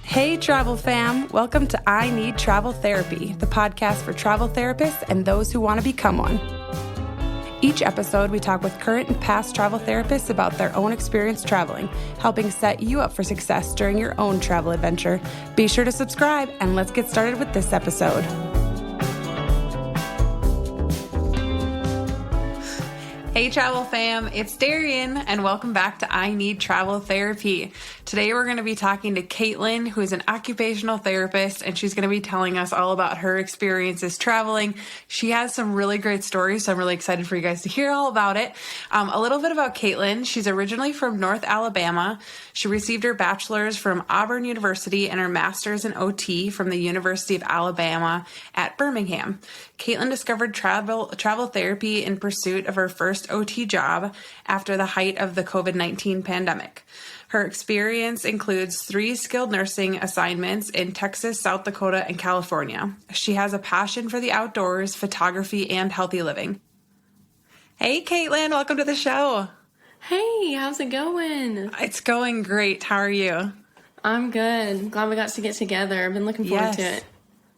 Hey, travel fam. Welcome to I Need Travel Therapy, the podcast for travel therapists and those who want to become one. Each episode, we talk with current and past travel therapists about their own experience traveling, helping set you up for success during your own travel adventure. Be sure to subscribe, and let's get started with this episode. Hey travel fam, it's Darian and welcome back to I Need Travel Therapy. Today we're going to be talking to Caitlin, who is an occupational therapist, and she's going to be telling us all about her experiences traveling. She has some really great stories, so I'm really excited for you guys to hear all about it. A little bit about Caitlin. She's originally from North Alabama. She received her bachelor's from Auburn University and her master's in OT from the University of Alabama at Birmingham. Caitlin discovered travel therapy in pursuit of her first OT job after the height of the COVID-19 pandemic. Her experience includes 3 skilled nursing assignments in Texas, South Dakota, and California. She has a passion for the outdoors, photography, and healthy living. Hey, Caitlin, welcome to the show. Hey, how's it going? It's going great. How are you? I'm good. Glad we got to get together. I've been looking forward to it.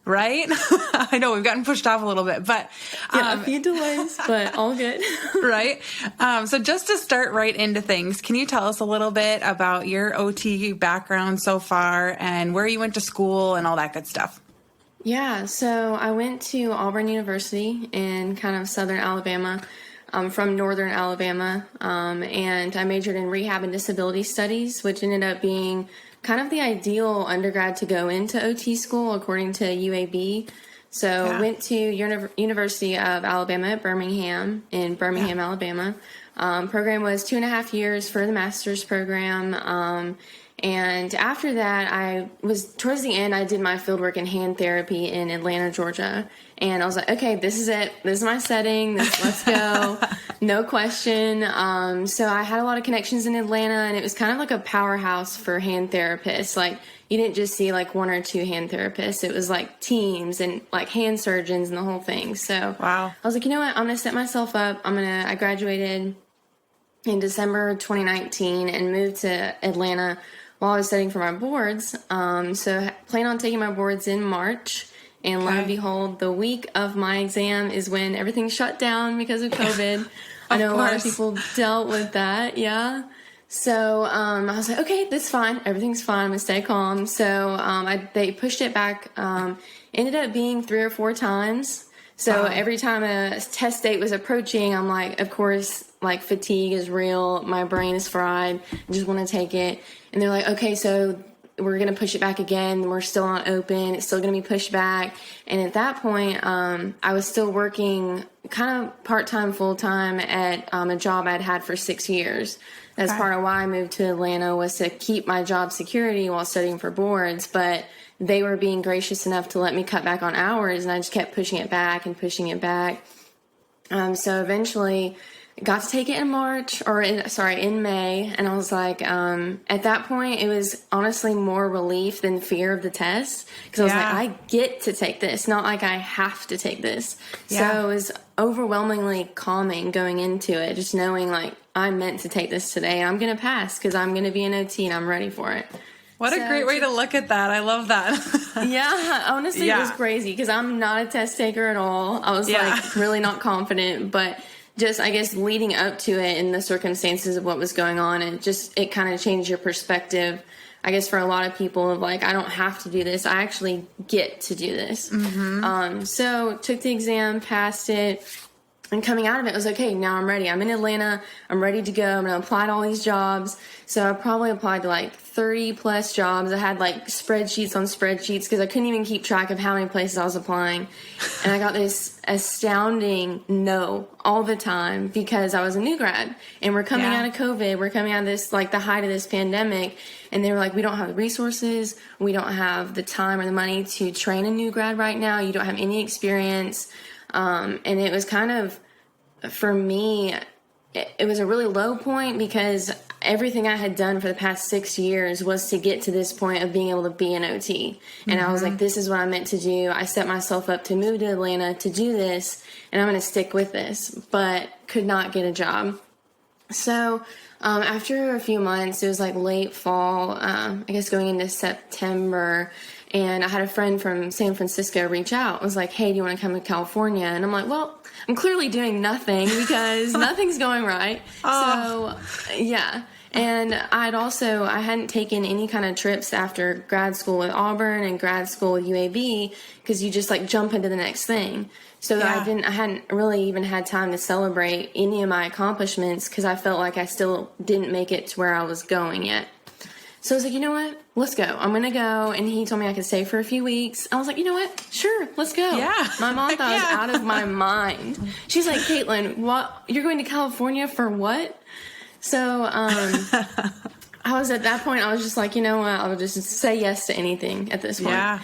Right? I know we've gotten pushed off a little bit, but a few delays, but all good. Right? So just to start right into things, can you tell us a little bit about your OT background so far and where you went to school and all that good stuff? Yeah, so I went to Auburn University in kind of southern Alabama. I'm from northern Alabama, and I majored in rehab and disability studies, which ended up being kind of the ideal undergrad to go into OT school according to UAB. So went to University of Alabama at Birmingham in Birmingham, Alabama. Program was 2.5 years for the master's program. And after that, towards the end, I did my fieldwork in hand therapy in Atlanta, Georgia. And I was like, okay, this is it. This is my setting. Let's go. No question. So I had a lot of connections in Atlanta, and it was kind of like a powerhouse for hand therapists. Like, you didn't just see like 1 or 2 hand therapists. It was like teams and like hand surgeons and the whole thing. So I was like, you know what? I'm going to set myself up. I graduated in December 2019 and moved to Atlanta while I was studying for my boards. So plan on taking my boards in March. And lo and behold, the week of my exam is when everything shut down because of COVID. I know a lot of people dealt with that. Yeah. So I was like, okay, that's fine. Everything's fine. I'm going to stay calm. So they pushed it back. Ended up being 3 or 4 times. So every time a test date was approaching, I'm like, of course, like fatigue is real. My brain is fried. I just want to take it. And they're like, okay, so we're going to push it back again. We're still not open. It's still going to be pushed back. And at that point, I was still working kind of part-time, full-time at a job I'd had for 6 years. That's part of why I moved to Atlanta, was to keep my job security while studying for boards. But they were being gracious enough to let me cut back on hours, and I just kept pushing it back and pushing it back. So eventually got to take it in May. And I was like, at that point, it was honestly more relief than fear of the test. Because I was like, I get to take this, not like I have to take this. Yeah. So it was overwhelmingly calming going into it, just knowing like I'm meant to take this today. I'm going to pass because I'm going to be an OT and I'm ready for it. What a great way to look at that. I love that. Yeah, honestly, it was crazy because I'm not a test taker at all. I was like really not confident, but just, I guess, leading up to it and the circumstances of what was going on, and it kind of changed your perspective, I guess, for a lot of people of like, I don't have to do this. I actually get to do this. Mm-hmm. So took the exam, passed it. And coming out of it, I was like, okay, now I'm ready. I'm in Atlanta. I'm ready to go. I'm going to apply to all these jobs. So I probably applied to like 30 plus jobs. I had like spreadsheets on spreadsheets because I couldn't even keep track of how many places I was applying. And I got this astounding no all the time because I was a new grad. And we're coming out of COVID. We're coming out of this, like the height of this pandemic. And they were like, we don't have the resources. We don't have the time or the money to train a new grad right now. You don't have any experience. And it was kind of, for me, it was a really low point because everything I had done for the past 6 years was to get to this point of being able to be an OT. And I was like, this is what I'm meant to do. I set myself up to move to Atlanta to do this, and I'm going to stick with this, but could not get a job. So after a few months, it was like late fall, I guess going into September, and I had a friend from San Francisco reach out. I was like, hey, do you want to come to California? And I'm like, well, I'm clearly doing nothing because nothing's going right. Oh. So, yeah. And I hadn't taken any kind of trips after grad school with Auburn and grad school with UAB because you just like jump into the next thing. So Yeah. I hadn't really even had time to celebrate any of my accomplishments because I felt like I still didn't make it to where I was going yet. So I was like, you know what? Let's go. I'm going to go. And he told me I could stay for a few weeks. I was like, you know what? Sure, let's go. Yeah. My mom thought I was Yeah. out of my mind. She's like, Caitlin, what? You're going to California for what? So I was at that point, I was just like, you know what? I'll just say yes to anything at this point. Yeah.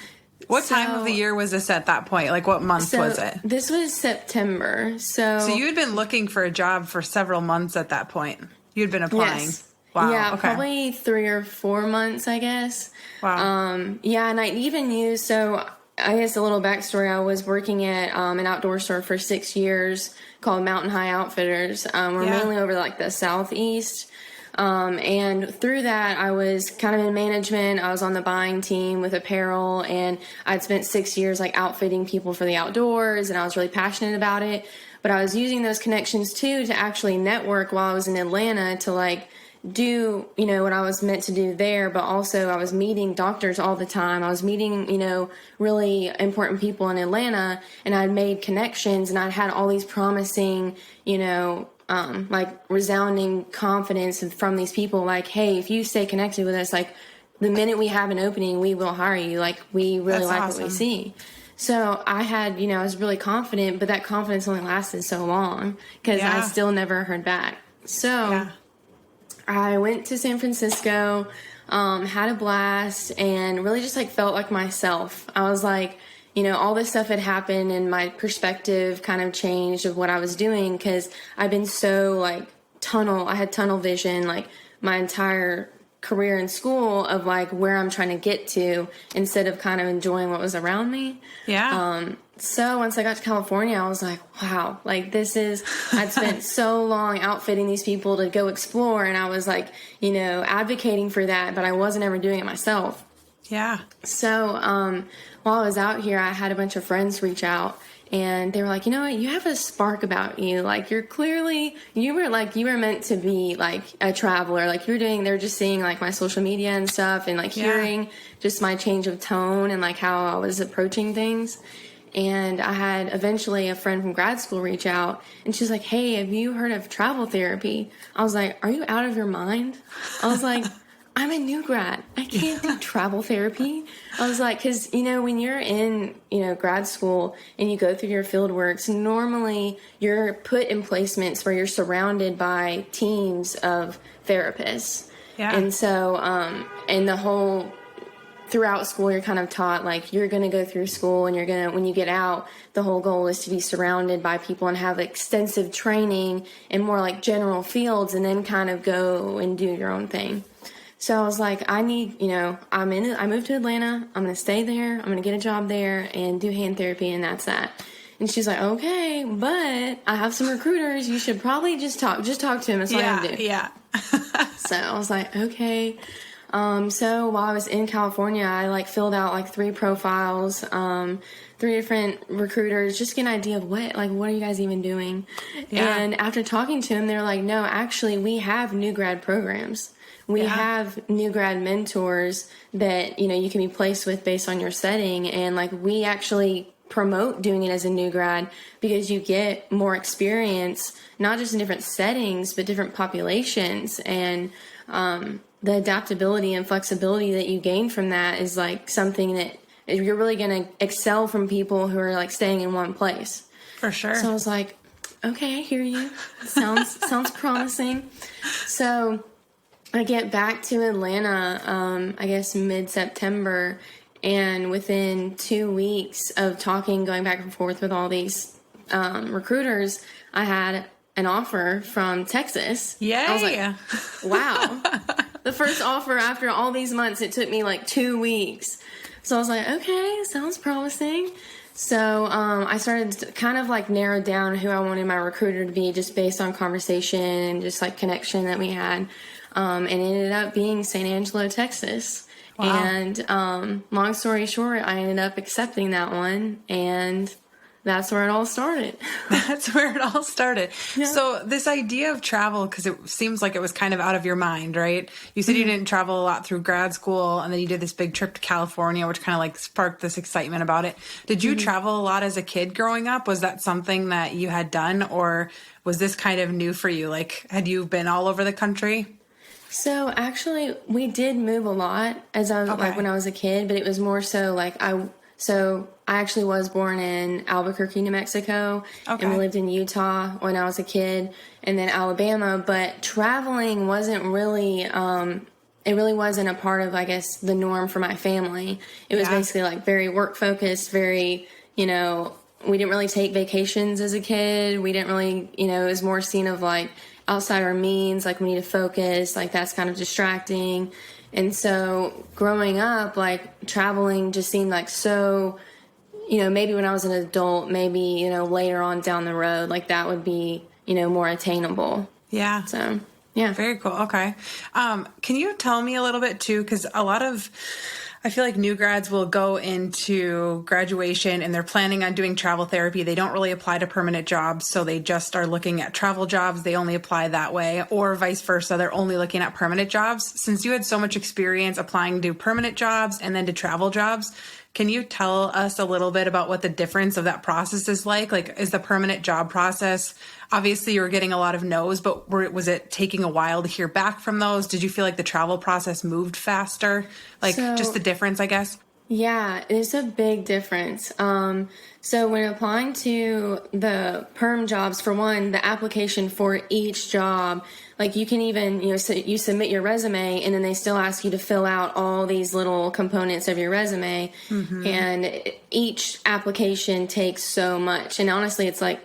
What time of the year was this at that point? Like, what month was it? This was September. So you had been looking for a job for several months at that point. You'd been applying. Yes. Wow. Yeah, okay. probably 3 or 4 months, I guess. Wow. Yeah, and I even used, so I guess a little backstory, I was working at an outdoor store for 6 years called Mountain High Outfitters. We're mainly over like the southeast. And through that, I was kind of in management. I was on the buying team with apparel, and I'd spent 6 years like outfitting people for the outdoors, and I was really passionate about it. But I was using those connections too to actually network while I was in Atlanta to like do, you know, what I was meant to do there, but also I was meeting doctors all the time. I was meeting, you know, really important people in Atlanta, and I'd made connections, and I'd had all these promising, you know, like resounding confidence from these people, like, hey, if you stay connected with us, like the minute we have an opening, we will hire you. Like, we really That's like awesome. what we see. So I had, you know, I was really confident, but that confidence only lasted so long because I still never heard back. So I went to San Francisco, had a blast, and really just like felt like myself. I was like, you know, all this stuff had happened, and my perspective kind of changed of what I was doing because I've been so like I had tunnel vision like my entire career in school of like where I'm trying to get to instead of kind of enjoying what was around me. Yeah. So once I got to California, I was like, wow, like I'd spent so long outfitting these people to go explore, and I was like, you know, advocating for that, but I wasn't ever doing it myself. Yeah. So while I was out here, I had a bunch of friends reach out, and they were like, you know what, you have a spark about you. Like, you were meant to be like a traveler. Like, they're just seeing like my social media and stuff, and like hearing just my change of tone and like how I was approaching things. And I had eventually a friend from grad school reach out, and she's like, hey, have you heard of travel therapy? I was like, are you out of your mind? I was like, I'm a new grad. I can't do travel therapy. I was like, because, you know, when you're in, you know, grad school and you go through your field works, normally you're put in placements where you're surrounded by teams of therapists. Yeah. And so, and the whole throughout school, you're kind of taught like you're going to go through school, and when you get out, the whole goal is to be surrounded by people and have extensive training in more like general fields, and then kind of go and do your own thing. So I was like, I moved to Atlanta. I'm going to stay there. I'm going to get a job there and do hand therapy, and that's that. And she's like, okay, but I have some recruiters. You should probably just talk to him. That's what I'm going to do. Yeah. So I was like, okay. So while I was in California, I like filled out like 3 profiles, 3 different recruiters, just to get an idea of what are you guys even doing? Yeah. And after talking to them, they're like, no, actually we have new grad programs. We have new grad mentors that, you know, you can be placed with based on your setting. And like, we actually promote doing it as a new grad because you get more experience, not just in different settings, but different populations. And, the adaptability and flexibility that you gain from that is like something that you're really going to excel from people who are like staying in one place. For sure. So I was like, okay, I hear you. Sounds promising. So I get back to Atlanta, I guess mid-September, and within 2 weeks of going back and forth with all these recruiters, I had an offer from Texas. Yay. I was like, wow. The first offer after all these months, it took me like 2 weeks. So I was like, okay, sounds promising. So I started to kind of like narrow down who I wanted my recruiter to be just based on conversation and just like connection that we had. And it ended up being San Angelo, Texas. Wow. And long story short, I ended up accepting that one, and that's where it all started. That's where it all started. Yeah. So this idea of travel, because it seems like it was kind of out of your mind, right? You said you didn't travel a lot through grad school, and then you did this big trip to California, which kind of like sparked this excitement about it. Did you travel a lot as a kid growing up? Was that something that you had done, or was this kind of new for you? Like, had you been all over the country? So actually, we did move a lot as I was like when I was a kid, but it was more so like I actually was born in Albuquerque, New Mexico, and we lived in Utah when I was a kid, and then Alabama. But traveling wasn't really, it really wasn't a part of, I guess, the norm for my family. It was basically like very work focused, very, we didn't really take vacations as a kid. We didn't really, it was more seen of like outside our means, like we need to focus, like that's kind of distracting. And so growing up, like traveling just seemed like so, maybe when I was an adult, maybe, later on down the road, like that would be, more attainable. Yeah. So, yeah. Very cool. Okay. Can you tell me a little bit too? Because I feel like new grads will go into graduation and they're planning on doing travel therapy. They don't really apply to permanent jobs, so they just are looking at travel jobs. They only apply that way, or vice versa. They're only looking at permanent jobs. Since you had so much experience applying to permanent jobs and then to travel jobs, can you tell us a little bit about what the difference of that process is like? Like, is the permanent job process, obviously you were getting a lot of no's, but was it taking a while to hear back from those? Did you feel like the travel process moved faster? Like, just the difference, I guess? Yeah, it's a big difference. So when applying to the perm jobs, for one, the application for each job, like you can even, so you submit your resume and then they still ask you to fill out all these little components of your resume. And each application takes so much. And honestly, it's like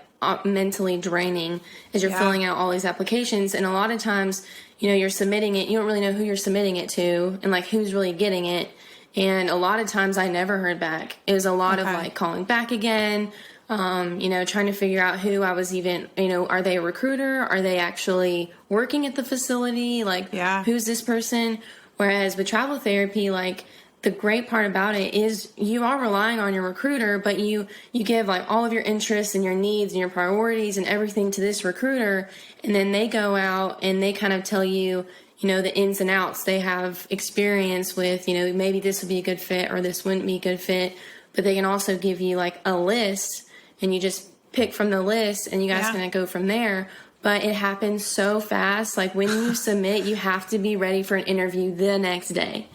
mentally draining as you're filling out all these applications. And a lot of times, you're submitting it, you don't really know who you're submitting it to and like who's really getting it. And a lot of times I never heard back. It was a lot of like calling back again, trying to figure out who I was even, are they a recruiter? Are they actually working at the facility? Like, who's this person? Whereas with travel therapy, like the great part about it is you are relying on your recruiter, but you give like all of your interests and your needs and your priorities and everything to this recruiter. And then they go out and they kind of tell you, the ins and outs. They have experience with, maybe this would be a good fit or this wouldn't be a good fit. But they can also give you like a list and you just pick from the list and you guys kind of go from there. But it happens so fast. Like when you submit, you have to be ready for an interview the next day.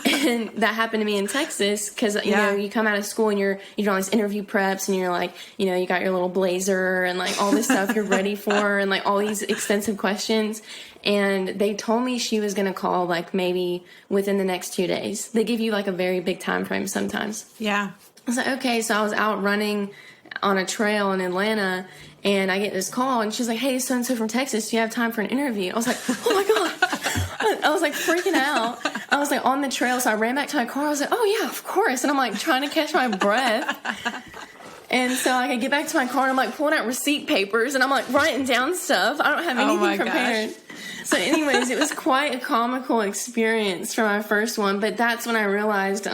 And that happened to me in Texas because, you come out of school and you do all these interview preps and you're like, you got your little blazer and like all this stuff you're ready for and like all these extensive questions. And they told me she was going to call like maybe within the next 2 days. They give you like a very big time frame sometimes. Yeah. I was like, okay. So I was out running on a trail in Atlanta and I get this call and she's like, hey, so-and-so from Texas, do you have time for an interview? I was like, oh my God. I was like freaking out. I was like on the trail. So I ran back to my car. I was like, oh yeah, of course. And I'm like trying to catch my breath. And so I could get back to my car and I'm like pulling out receipt papers and I'm like writing down stuff. I don't have anything prepared. Gosh. So anyways, it was quite a comical experience for my first one. But that's when I realized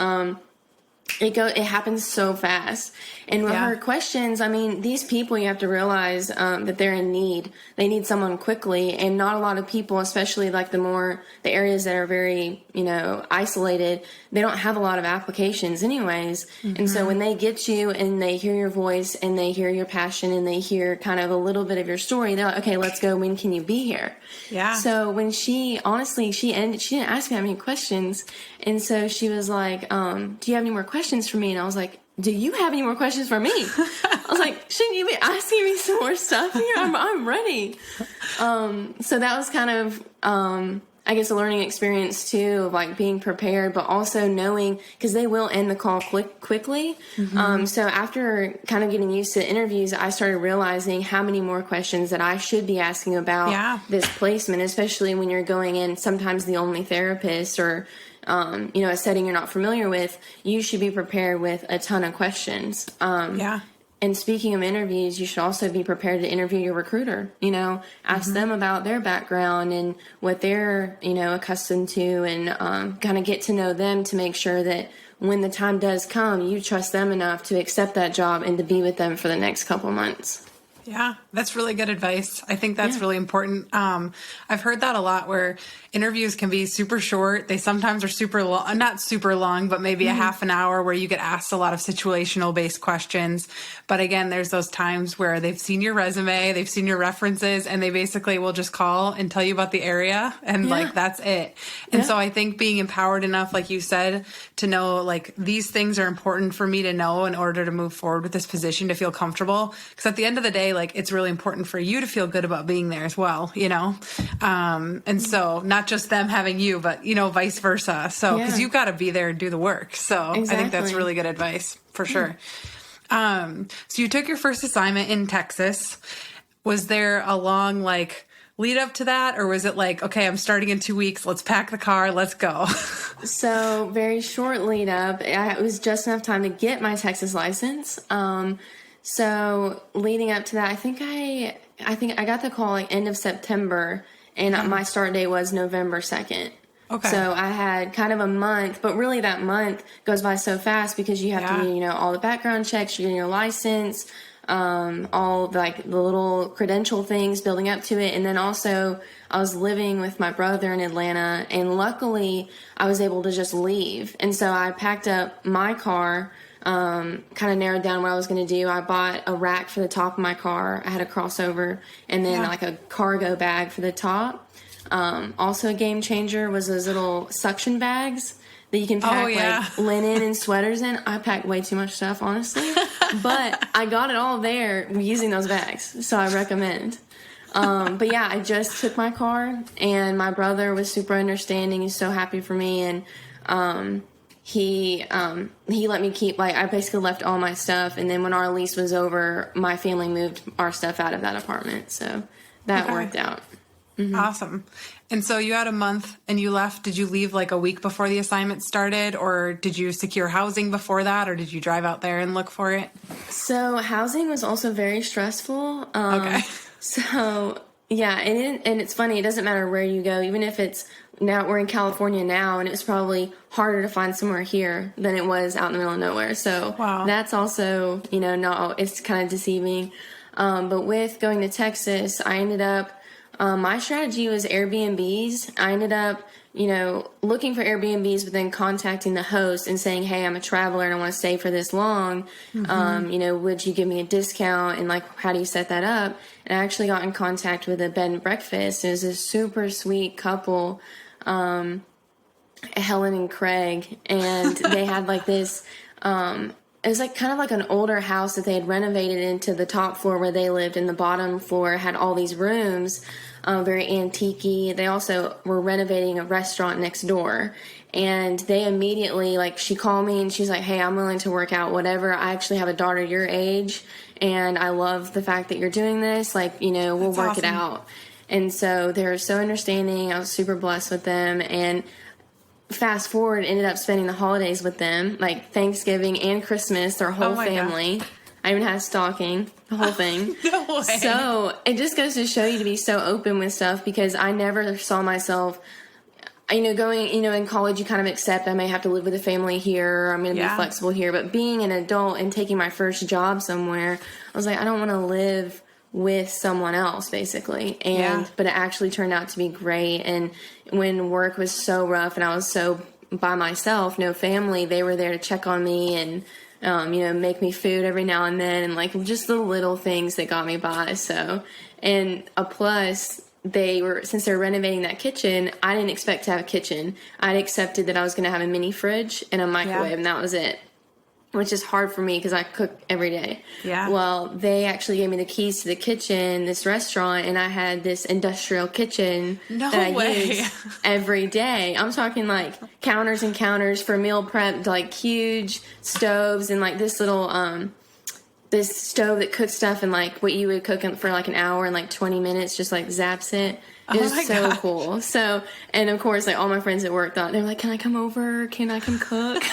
it happens so fast. And with her questions, I mean, these people, you have to realize that they're in need. They need someone quickly, and not a lot of people, especially like the areas that are very, isolated, they don't have a lot of applications anyways. And so when they get you and they hear your voice and they hear your passion and they hear kind of a little bit of your story, they're like, okay, let's go. When can you be here? Yeah. So when she didn't ask me that many questions. And so she was like, do you have any more questions for me? And I was like, do you have any more questions for me? I was like, shouldn't you be asking me some more stuff here? I'm ready. So that was kind of, I guess, a learning experience too, of like being prepared, but also knowing, because they will end the call quickly. So after kind of getting used to interviews, I started realizing how many more questions that I should be asking about this placement, especially when you're going in sometimes the only therapist or, a setting you're not familiar with, you should be prepared with a ton of questions. And speaking of interviews, you should also be prepared to interview your recruiter, ask them about their background and what they're, accustomed to, and kind of get to know them to make sure that when the time does come, you trust them enough to accept that job and to be with them for the next couple months. Yeah, that's really good advice. I think that's really important. I've heard that a lot where interviews can be super short. They sometimes are super long, not super long, but maybe a half an hour where you get asked a lot of situational based questions. But again, there's those times where they've seen your resume, they've seen your references, and they basically will just call and tell you about the area. And like, that's it. And so I think being empowered enough, like you said, to know like these things are important for me to know in order to move forward with this position, to feel comfortable. Because at the end of the day, like it's really important for you to feel good about being there as well, and so not just them having you, but vice versa. So because you've got to be there and do the work. So I think that's really good advice for sure. So you took your first assignment in Texas. Was there a long lead up to that, or was it like, okay, I'm starting in 2 weeks, let's pack the car, let's go? So very short lead up. It was just enough time to get my Texas license. So leading up to that, I think I got the call end of September, and my start date was November 2nd. Okay. So I had kind of a month, but really that month goes by so fast because you have to do, all the background checks, you're getting your license, all the little credential things building up to it. And then also I was living with my brother in Atlanta, and luckily I was able to just leave. And so I packed up my car, kind of narrowed down what I was going to do. I bought a rack for the top of my car. I had a crossover, and then a cargo bag for the top. Also a game changer was those little suction bags that you can pack linen and sweaters in. I packed way too much stuff, honestly, but I got it all there using those bags. So I recommend. But yeah, I just took my car, and my brother was super understanding. He's so happy for me. And, he let me keep, I basically left all my stuff, and then when our lease was over, my family moved our stuff out of that apartment, so that worked out. Awesome. And so you had a month and you left. Did you leave a week before the assignment started, or did you secure housing before that, or did you drive out there and look for it? So housing was also very stressful. Okay. So yeah, and it's funny, it doesn't matter where you go, even if it's now we're in California now, and it was probably harder to find somewhere here than it was out in the middle of nowhere. So that's also, it's kind of deceiving. But with going to Texas, I ended up, my strategy was Airbnbs. I ended up, looking for Airbnbs, but then contacting the host and saying, hey, I'm a traveler and I want to stay for this long. Would you give me a discount? And how do you set that up? And I actually got in contact with a bed and breakfast. It was a super sweet couple, Helen and Craig, and they had this, it was kind of an older house that they had renovated into the top floor where they lived, and the bottom floor had all these rooms, very antique-y. They also were renovating a restaurant next door, and they immediately, she called me and she's like, hey, I'm willing to work out whatever. I actually have a daughter your age, and I love the fact that you're doing this. We'll work it out. And so they're so understanding. I was super blessed with them, and fast forward, ended up spending the holidays with them, Thanksgiving and Christmas, their whole family. God. I even had stocking, the whole thing. No way. So it just goes to show you to be so open with stuff, because I never saw myself, going, in college you kind of accept I may have to live with a family here, or I'm going to be flexible here. But being an adult and taking my first job somewhere, I was like, I don't want to live with someone else, basically. But it actually turned out to be great. And when work was so rough and I was so by myself, no family, they were there to check on me and make me food every now and then, and just the little things that got me by. So, and a plus, since they're renovating that kitchen, I didn't expect to have a kitchen. I'd accepted that I was going to have a mini fridge and a microwave, and that was it. Which is hard for me because I cook every day. Yeah. Well, they actually gave me the keys to the kitchen, this restaurant, and I had this industrial kitchen that I used every day. I'm talking counters and counters for meal prep, huge stoves, and this little this stove that cooks stuff and what you would cook for an hour in 20 minutes, just zaps it. It was my so gosh. cool. So, and of course, like all my friends at work thought, they were like, can I come over? Can I come cook?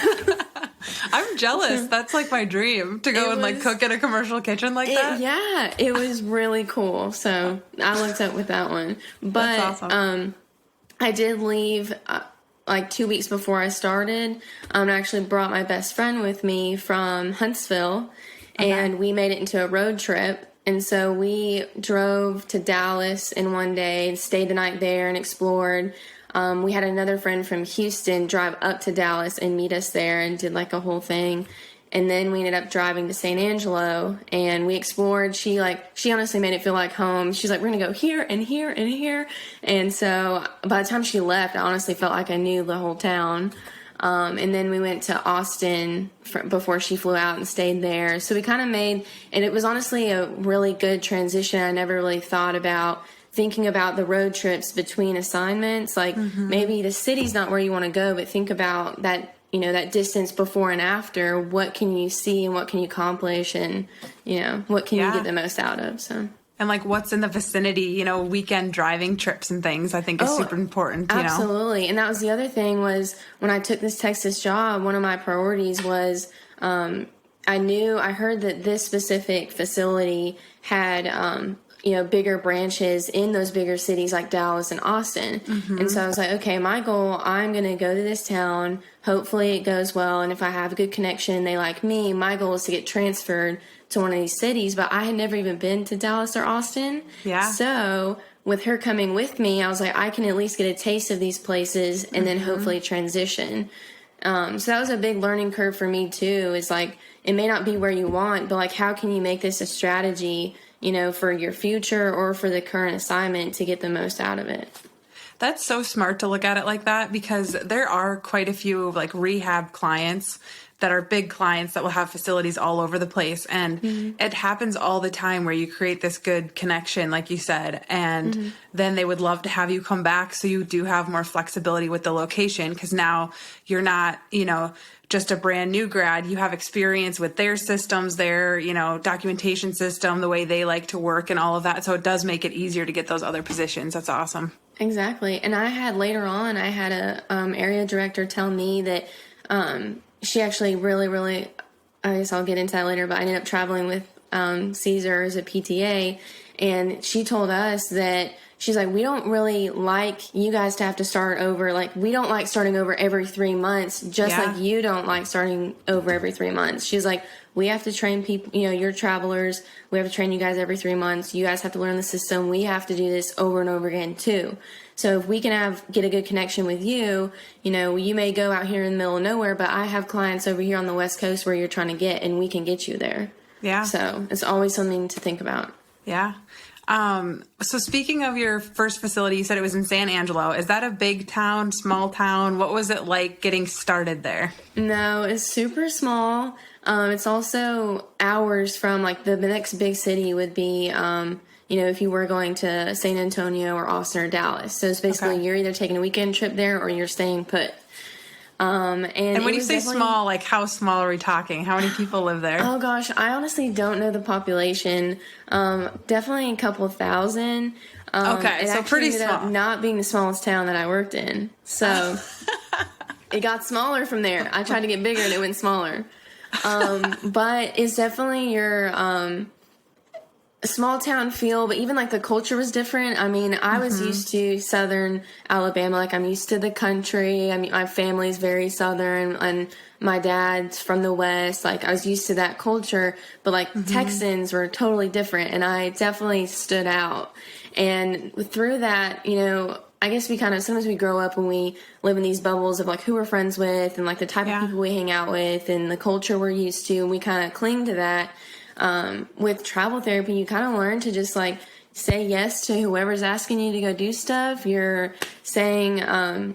I'm jealous. That's like my dream, to go and like cook in a commercial kitchen like that. Yeah, it was really cool. So I looked up with that one. But That's awesome. I did leave like 2 weeks before I started. I actually brought my best friend with me from Huntsville, and we made it into a road trip. And so we drove to Dallas in one day, stayed the night there and explored. We had another friend from Houston drive up to Dallas and meet us there and did like a whole thing. And then we ended up driving to San Angelo and we explored. She honestly made it feel like home. She's like, we're going to go here and here and here. And so by the time she left, I honestly felt like I knew the whole town. And then we went to Austin before she flew out and stayed there. So we kind of made, and it was honestly a really good transition. I never really thought about thinking about the road trips between assignments. Like maybe the city's not where you want to go, but think about that, that distance before and after. What can you see and what can you accomplish, and, what can you get the most out of? So. And like what's in the vicinity, weekend driving trips and things, I think is super important. Absolutely. And that was the other thing, was when I took this Texas job, one of my priorities was, I heard that this specific facility had, bigger branches in those bigger cities like Dallas and Austin. And so I was like, okay, my goal, I'm going to go to this town. Hopefully it goes well. And if I have a good connection, they like me, my goal is to get transferred to one of these cities. But I had never even been to Dallas or Austin. Yeah. So with her coming with me, I was like, I can at least get a taste of these places and then hopefully transition. So that was a big learning curve for me too, is like, it may not be where you want, but like, how can you make this a strategy, for your future or for the current assignment to get the most out of it? That's so smart to look at it like that, because there are quite a few like rehab clients that are big clients that will have facilities all over the place. And it happens all the time where you create this good connection, like you said, and then they would love to have you come back. So you do have more flexibility with the location, because now you're not, just a brand new grad. You have experience with their systems, their, documentation system, the way they like to work and all of that. So it does make it easier to get those other positions. That's awesome. Exactly. And I had a area director tell me that she actually really, I guess I'll get into that later, but I ended up traveling with Caesar as a PTA, and she told us that she's like, we don't really like you guys to have to start over. Like, we don't like starting over every 3 months, just like you don't like starting over every 3 months. She's like, we have to train people, your travelers. We have to train you guys every 3 months. You guys have to learn the system. We have to do this over and over again too. So if we can get a good connection with you, you may go out here in the middle of nowhere, but I have clients over here on the West Coast where you're trying to get, and we can get you there. Yeah. So it's always something to think about. Yeah. So speaking of your first facility, you said it was in San Angelo. Is that a big town, small town? What was it like getting started there? No, it's super small. It's also hours from like the next big city would be, if you were going to San Antonio or Austin or Dallas. So it's basically you're either taking a weekend trip there or you're staying put. And when you say small, like how small are we talking? How many people live there? Oh gosh, I honestly don't know the population. Definitely a couple of thousand. Okay, so pretty small. Not being the smallest town that I worked in, so it got smaller from there. I tried to get bigger and it went smaller. But it's definitely your a small town feel, but even like the culture was different. I mean, I was used to Southern Alabama. Like, I'm used to the country. I mean, my family's very Southern and my dad's from the West. Like, I was used to that culture, but like Texans were totally different, and I definitely stood out. And through that, I guess we sometimes we grow up when we live in these bubbles of like who we're friends with and like the type of people we hang out with and the culture we're used to, and we kind of cling to that. With travel therapy, you kind of learn to just like say yes to whoever's asking you to go do stuff. You're saying,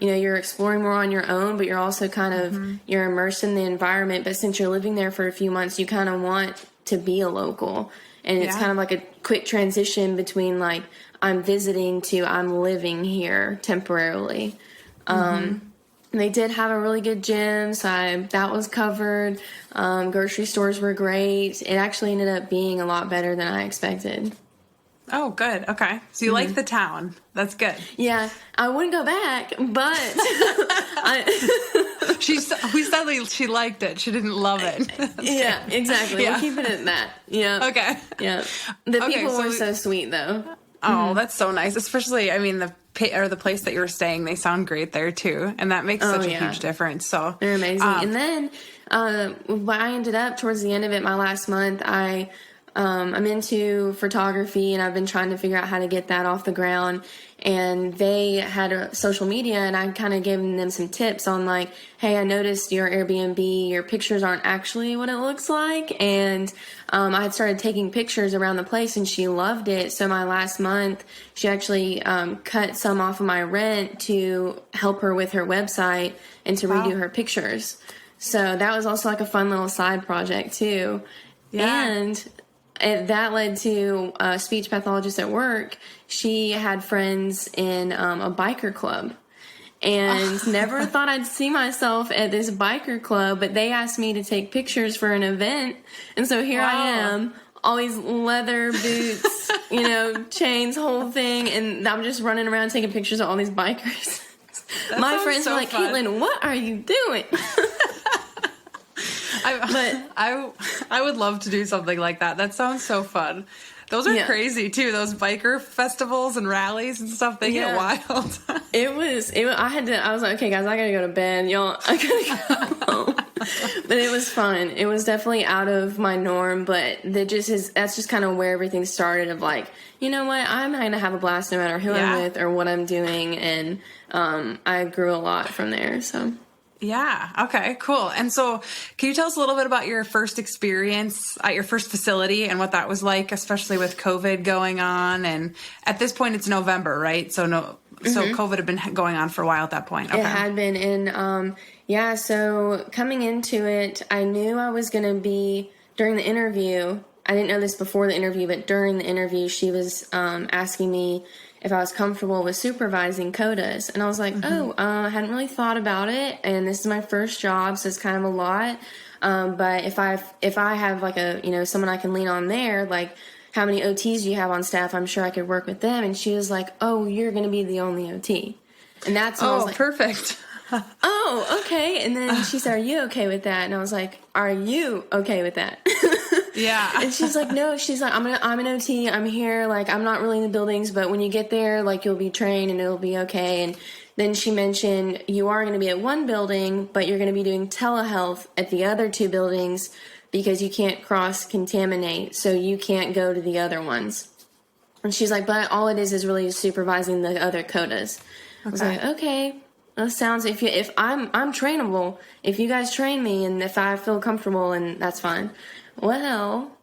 you're exploring more on your own, but you're also kind of, you're immersed in the environment. But since you're living there for a few months, you kind of want to be a local. And it's kind of like a quick transition between like, I'm visiting to I'm living here temporarily. They did have a really good gym, so that was covered. Grocery stores were great. It actually ended up being a lot better than I expected. Oh, good. Okay. So you like the town. That's good. Yeah, I wouldn't go back, but We said that she liked it. She didn't love it. yeah, exactly. Yeah. We'll keep it at that. Yeah. Okay. Yeah. The Okay, people so were so sweet, though. Oh, that's so nice. Especially, I mean, the place that you were staying, they sound great there too, and that makes such a huge difference. So they're amazing. And then when I ended up towards the end of it, my last month, I'm into photography, and I've been trying to figure out how to get that off the ground. And they had a social media, and I kind of given them some tips on like, hey, I noticed your Airbnb, your pictures aren't actually what it looks like. And I had started taking pictures around the place, and she loved it. So my last month, she actually cut some off of my rent to help her with her website and to redo her pictures. So that was also like a fun little side project too. Yeah. And that led to a speech pathologist at work. She had friends in a biker club, and never thought I'd see myself at this biker club, but they asked me to take pictures for an event. And so here I am, all these leather boots, chains, whole thing. And I'm just running around taking pictures of all these bikers. My friends were like, fun. Caitlin, what are you doing? I would love to do something like that. That sounds so fun. Those are crazy too. Those biker festivals and rallies and stuff, they get wild. I was like, okay guys, I gotta go to bed. Y'all, I gotta go home. But it was fun. It was definitely out of my norm, but that's just kind of where everything started of like, you know what, I'm gonna have a blast no matter who I'm with or what I'm doing. And I grew a lot from there, so. Yeah. Okay, cool. And so can you tell us a little bit about your first experience at your first facility and what that was like, especially with COVID going on? And at this point it's November, right? So so COVID had been going on for a while at that point. Okay. It had been. And so coming into it, I knew I was going to be, during the interview, I didn't know this before the interview, but during the interview, she was asking me if I was comfortable with supervising codas. And I was like, I hadn't really thought about it. And this is my first job, so it's kind of a lot. But if I have like someone I can lean on there, like how many OTs do you have on staff? I'm sure I could work with them. And she was like, oh, you're going to be the only OT. And that's when I was like, perfect. Oh, okay. And then she said, are you okay with that? And I was like, are you okay with that? Yeah. And she's like, no, she's like, I'm an OT. I'm here. Like, I'm not really in the buildings, but when you get there, like, you'll be trained and it'll be okay. And then she mentioned you are going to be at one building, but you're going to be doing telehealth at the other two buildings because you can't cross-contaminate. So you can't go to the other ones. And she's like, but all it is really supervising the other codas. I was like, okay. That sounds, if I'm trainable, if you guys train me and if I feel comfortable, and that's fine. Well,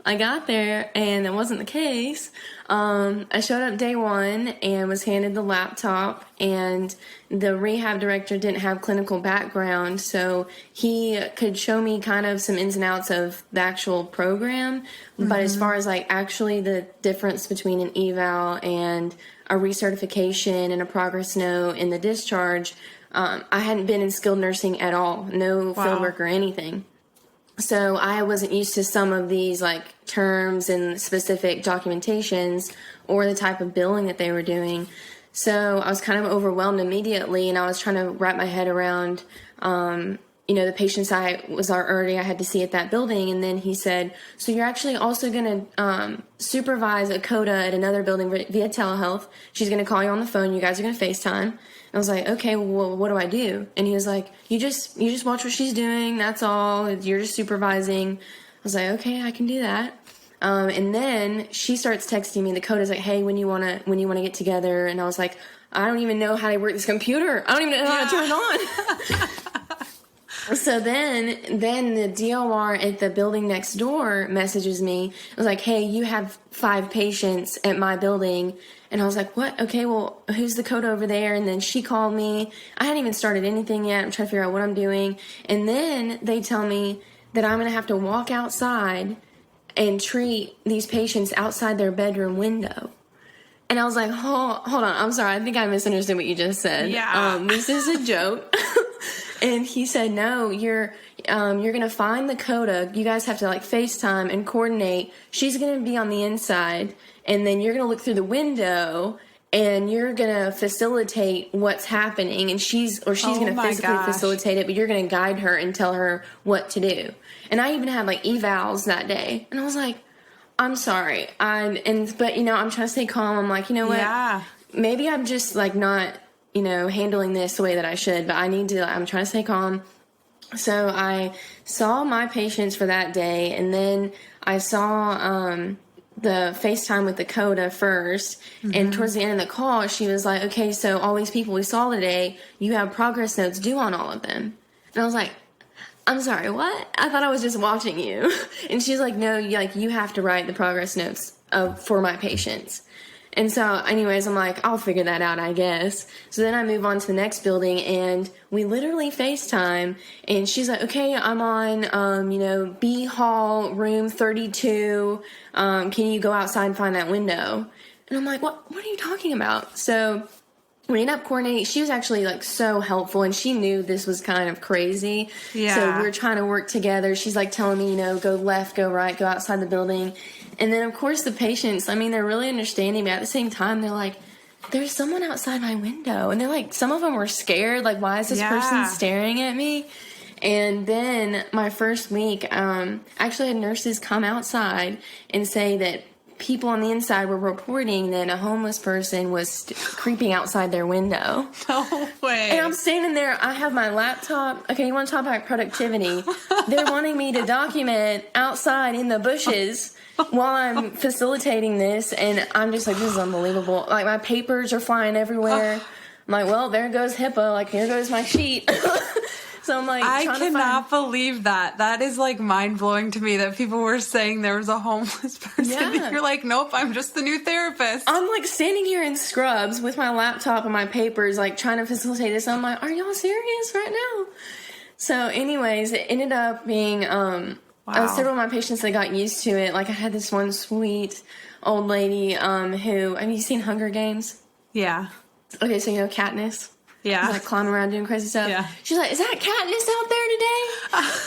I got there and it wasn't the case. I showed up day one and was handed the laptop, and the rehab director didn't have clinical background, so he could show me kind of some ins and outs of the actual program. But as far as like actually the difference between an eval and a recertification and a progress note and the discharge, I hadn't been in skilled nursing at all, no field work or anything. So I wasn't used to some of these like terms and specific documentations or the type of billing that they were doing. So I was kind of overwhelmed immediately, and I was trying to wrap my head around, the patients I had to see at that building. And then he said, so you're actually also going to supervise a coda at another building via telehealth. She's going to call you on the phone. You guys are going to FaceTime. I was like, okay, well, what do I do? And he was like, you just watch what she's doing. That's all. You're just supervising. I was like, okay, I can do that. And then she starts texting me. The coda's like, hey, when you want to get together? And I was like, I don't even know how to work this computer. I don't even know how to turn it on. So then the DOR at the building next door messages me. It was like, hey, you have 5 patients at my building. And I was like, what? Okay, well, who's the coda over there? And then she called me. I hadn't even started anything yet. I'm trying to figure out what I'm doing. And then they tell me that I'm going to have to walk outside and treat these patients outside their bedroom window. And I was like, hold on. I'm sorry. I think I misunderstood what you just said. Yeah. This is a joke. And he said, no, you're going to find the coda. You guys have to like FaceTime and coordinate. She's going to be on the inside, and then you're going to look through the window and you're going to facilitate what's happening. And she's going to physically facilitate it, but you're going to guide her and tell her what to do. And I even had like evals that day. And I was like, I'm sorry. But I'm trying to stay calm. I'm like, you know what? Yeah. Maybe I'm just like not, handling this the way that I should, but I'm trying to stay calm. So I saw my patients for that day, and then I saw the FaceTime with the coda first. Mm-hmm. And towards the end of the call, she was like, okay, so all these people we saw today, you have progress notes due on all of them. And I was like, I'm sorry, what? I thought I was just watching you. And she's like, no, you have to write the progress notes for my patients. And so, anyways, I'm like, I'll figure that out, I guess. So then I move on to the next building, and we literally FaceTime, and she's like, okay, I'm on, B Hall, room 32. Can you go outside and find that window? And I'm like, what are you talking about? So we ended up coordinating. She was actually like so helpful, and she knew this was kind of crazy. Yeah. So we were trying to work together. She's like telling me, go left, go right, go outside the building. And then, of course, the patients, they're really understanding, but at the same time, they're like, there's someone outside my window. And they're like, some of them were scared. Like, why is this person staring at me? And then my first week, actually had nurses come outside and say that people on the inside were reporting that a homeless person was creeping outside their window. No way. And I'm standing there. I have my laptop. Okay, you want to talk about productivity? They're wanting me to document outside in the bushes while I'm facilitating this, and I'm just like, this is unbelievable. Like, my papers are flying everywhere. I'm like, well, there goes HIPAA. Like, here goes my sheet. So I'm like, I cannot believe that. That is like mind blowing to me that people were saying there was a homeless person. Yeah. You're like, nope, I'm just the new therapist. I'm like standing here in scrubs with my laptop and my papers, like trying to facilitate this. I'm like, are y'all serious right now? So anyways, it ended up being, several of my patients that got used to it. Like, I had this one sweet old lady who, have you seen Hunger Games? Yeah. Okay, so Katniss? Yeah. Like climbing around doing crazy stuff. Yeah. She's like, is that Katniss out there today?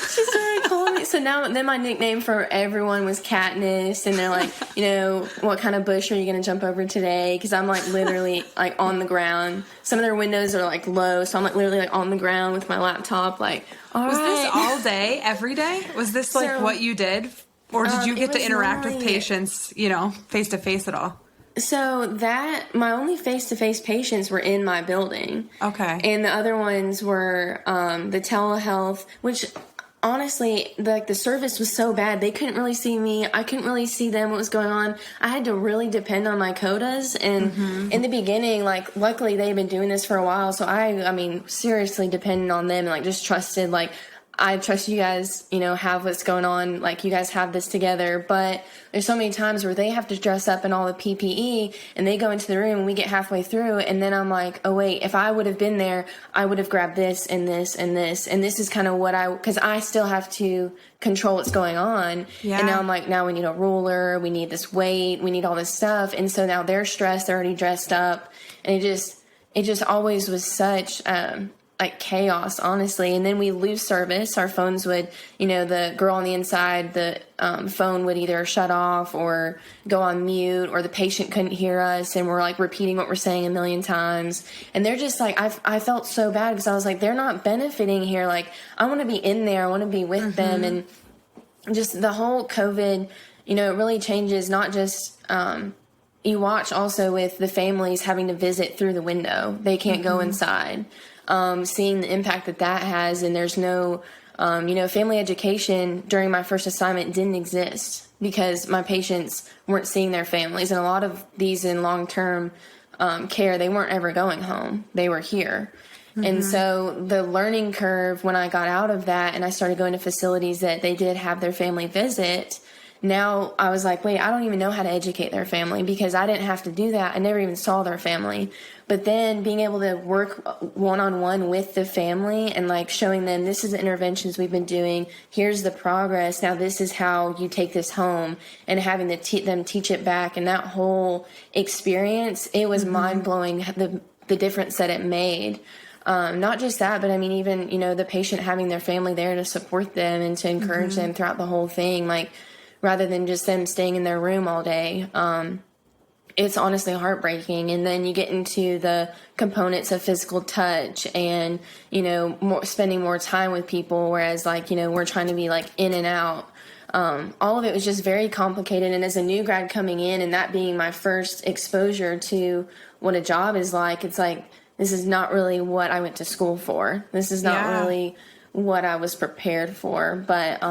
She started calling me. So then my nickname for everyone was Katniss. And they're like, what kind of bush are you going to jump over today? Because I'm like literally like on the ground. Some of their windows are like low. So I'm like literally like on the ground with my laptop. Like, all was right. this all day, every day? Was this like what you did? Or did you get to interact with patients, face to face at all? So my only face-to-face patients were in my building. Okay. And the other ones were the telehealth, which honestly, the service was so bad. They couldn't really see me. I couldn't really see them, what was going on. I had to really depend on my codas. And in the beginning, like, luckily they've been doing this for a while. So I seriously depended on them and like just trusted, like, I trust you guys, have what's going on. Like, you guys have this together. But there's so many times where they have to dress up in all the PPE and they go into the room and we get halfway through. And then I'm like, oh, wait, if I would have been there, I would have grabbed this and this and this. And this is kind of because I still have to control what's going on. Yeah. And now I'm like, now we need a ruler. We need this weight. We need all this stuff. And so now they're stressed. They're already dressed up. And it just always was such, like chaos, honestly. And then we lose service. Our phones would, the girl on the inside, the phone would either shut off or go on mute, or the patient couldn't hear us and we're like repeating what we're saying a million times. And they're just like, I felt so bad because I was like, they're not benefiting here. Like, I want to be in there. I want to be with them. And just the whole COVID, it really changes, not just, you watch also with the families having to visit through the window. They can't go inside. Seeing the impact that has, and there's no, family education during my first assignment didn't exist because my patients weren't seeing their families. And a lot of these in long-term care, they weren't ever going home. They were here. And so the learning curve, when I got out of that and I started going to facilities that they did have their family visit, now I was like, wait, I don't even know how to educate their family because I didn't have to do that. I never even saw their family. But then being able to work one-on-one with the family and like showing them, this is the interventions we've been doing. Here's the progress. Now this is how you take this home, and having them teach it back. And that whole experience, it was mind-blowing, the difference that it made. Not just that, but I mean, even, the patient having their family there to support them and to encourage them throughout the whole thing, like, rather than just them staying in their room all day. It's honestly heartbreaking. And then you get into the components of physical touch and, spending more time with people. Whereas we're trying to be like in and out. All of it was just very complicated. And as a new grad coming in and that being my first exposure to what a job is like, it's like, this is not really what I went to school for. This is not really what I was prepared for, but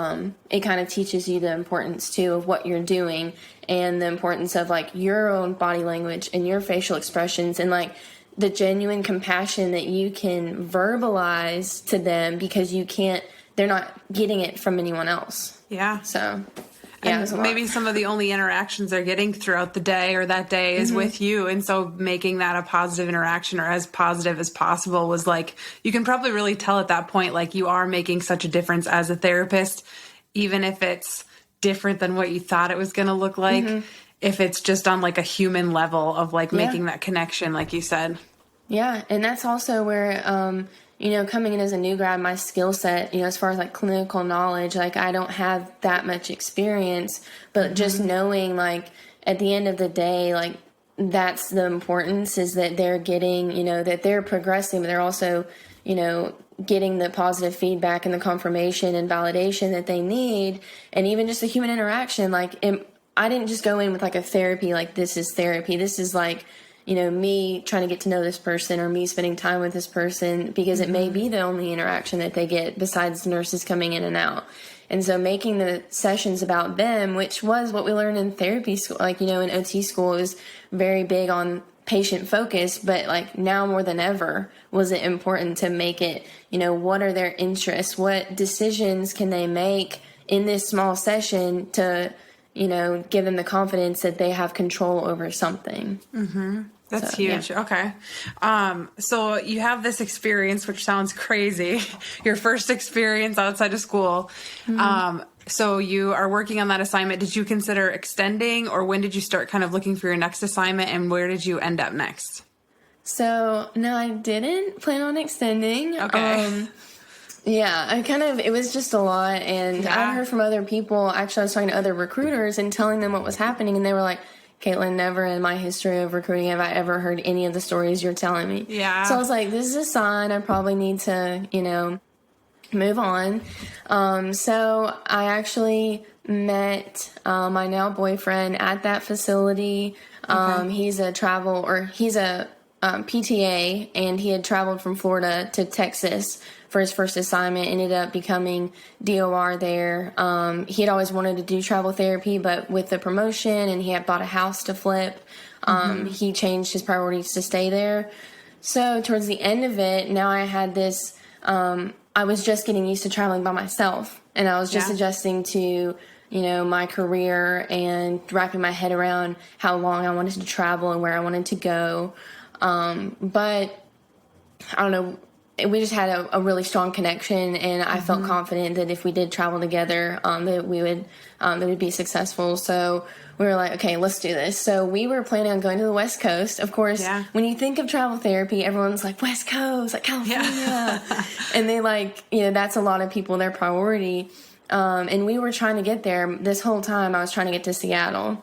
it kind of teaches you the importance too of what you're doing and the importance of like your own body language and your facial expressions and like the genuine compassion that you can verbalize to them because they're not getting it from anyone else. Yeah. So and maybe some of the only interactions they're getting throughout the day or that day is with you. And so making that a positive interaction or as positive as possible was like, you can probably really tell at that point, like you are making such a difference as a therapist, even if it's different than what you thought it was going to look like, if it's just on like a human level of like making that connection, like you said. Yeah. And that's also where, coming in as a new grad, my skill set, as far as like clinical knowledge, like I don't have that much experience, but just knowing like at the end of the day, like that's the importance is that they're getting, that they're progressing, but they're also, getting the positive feedback and the confirmation and validation that they need. And even just the human interaction, like I didn't just go in with like a therapy, like this is therapy. This is like, me trying to get to know this person or me spending time with this person because it may be the only interaction that they get besides nurses coming in and out. And so making the sessions about them, which was what we learned in therapy school, like, in OT school, is very big on patient focus, but like now more than ever was it important to make it, what are their interests? What decisions can they make in this small session to, give them the confidence that they have control over something. That's huge. Yeah. Okay. So you have this experience, which sounds crazy, your first experience outside of school. So you are working on that assignment. Did you consider extending, or when did you start kind of looking for your next assignment, and where did you end up next? So no, I didn't plan on extending. Okay. It was just a lot. And I heard from other people, actually I was talking to other recruiters and telling them what was happening. And they were like, Caitlin, never in my history of recruiting have I ever heard any of the stories you're telling me. Yeah. So I was like, this is a sign. I probably need to, move on. So I actually met my now boyfriend at that facility. He's a PTA, and he had traveled from Florida to Texas for his first assignment, ended up becoming DOR there. He had always wanted to do travel therapy, but with the promotion and he had bought a house to flip, he changed his priorities to stay there. So towards the end of it, now I had this, I was just getting used to traveling by myself, and I was just adjusting to, my career and wrapping my head around how long I wanted to travel and where I wanted to go. But I don't know, we just had a really strong connection, and I felt confident that if we did travel together, that we would, that we'd be successful. So we were like, okay, let's do this. So we were planning on going to the West Coast. Of course, when you think of travel therapy, everyone's like West Coast, like California. And they that's a lot of people, their priority. And we were trying to get there. This whole time I was trying to get to Seattle.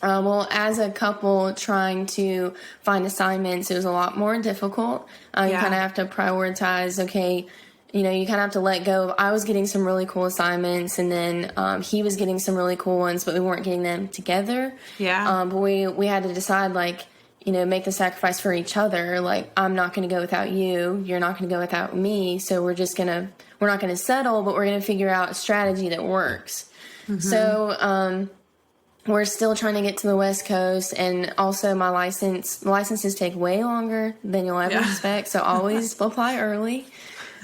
Well, as a couple trying to find assignments, it was a lot more difficult. You kind of have to prioritize, okay, you kind of have to let go. I was getting some really cool assignments, and then he was getting some really cool ones, but we weren't getting them together. But we had to decide, make the sacrifice for each other. Like, I'm not going to go without you. You're not going to go without me. So we're not going to settle, but we're going to figure out a strategy that works. So, we're still trying to get to the West Coast, and also my licenses take way longer than you'll ever expect, so always apply early.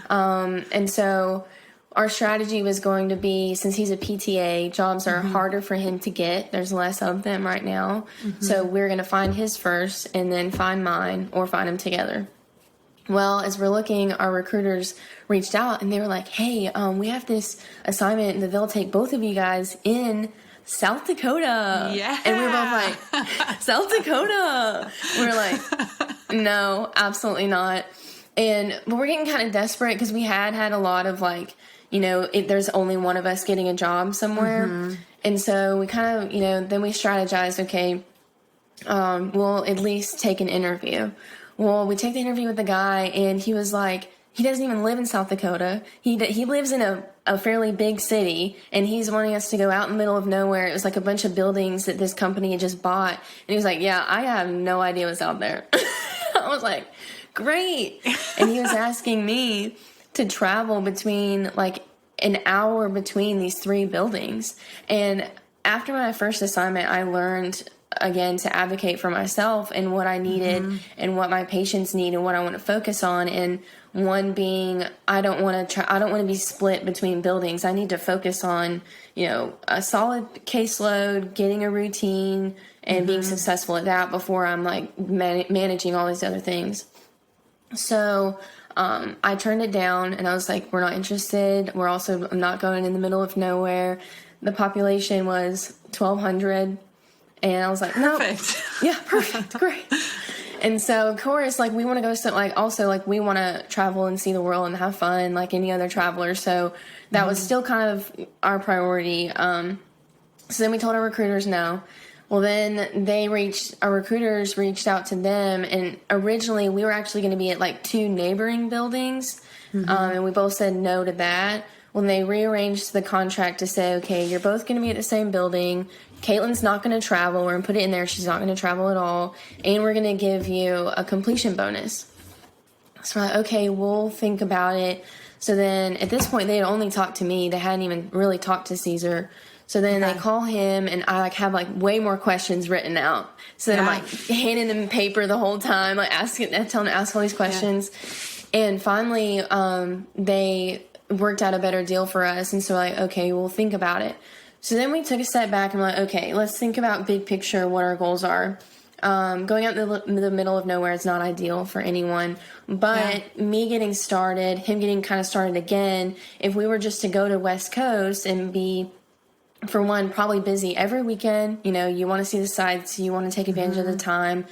And so our strategy was going to be, since he's a PTA, jobs are harder for him to get. There's less of them right now. So we're going to find his first and then find mine, or find them together. Well, as we're looking, our recruiters reached out and they were like, hey, we have this assignment that they'll take both of you guys in South Dakota. Yeah. And we were both like, South Dakota. We were like, no, absolutely not. But we're getting kind of desperate because we had a lot of like, if there's only one of us getting a job somewhere. And so we kind of, then we strategized, okay, we'll at least take an interview. Well, we take the interview with the guy, and he was like, he doesn't even live in South Dakota. He lives in a fairly big city, and he's wanting us to go out in the middle of nowhere. It was like a bunch of buildings that this company had just bought. And he was like, yeah, I have no idea what's out there. I was like, great. And he was asking me to travel between like an hour between these 3 buildings. And after my first assignment, I learned again to advocate for myself and what I needed and what my patients need and what I want to focus on. And one being, I don't want to be split between buildings. I need to focus on, a solid caseload, getting a routine, and being successful at that before I'm like managing all these other things. So I turned it down, and I was like, we're not interested. I'm not going in the middle of nowhere. The population was 1,200. And I was like, no, yeah, perfect, great. And so, of course, like, we want to go, we want to travel and see the world and have fun like any other traveler. So that was still kind of our priority. So then we told our recruiters no. Well, then our recruiters reached out to them, and originally we were actually going to be at like 2 neighboring buildings, and we both said no to that. When they rearranged the contract to say, okay, you're both going to be at the same building, Caitlin's not going to travel, we're going to put it in there, she's not going to travel at all, and we're going to give you a completion bonus. So we're like, okay, we'll think about it. So then at this point, they had only talked to me, they hadn't even really talked to Caesar. So then they call him, and I have way more questions written out. So then I'm handing them paper the whole time, telling them to ask all these questions. Yeah. And finally, they worked out a better deal for us. And so okay, we'll think about it. So then we took a step back and we're like, okay, let's think about big picture, what our goals are. Going out in the middle of nowhere is not ideal for anyone. But me getting started, him getting kind of started again, if we were just to go to West Coast and be, for one, probably busy every weekend, you want to see the sights, you want to take advantage of the time.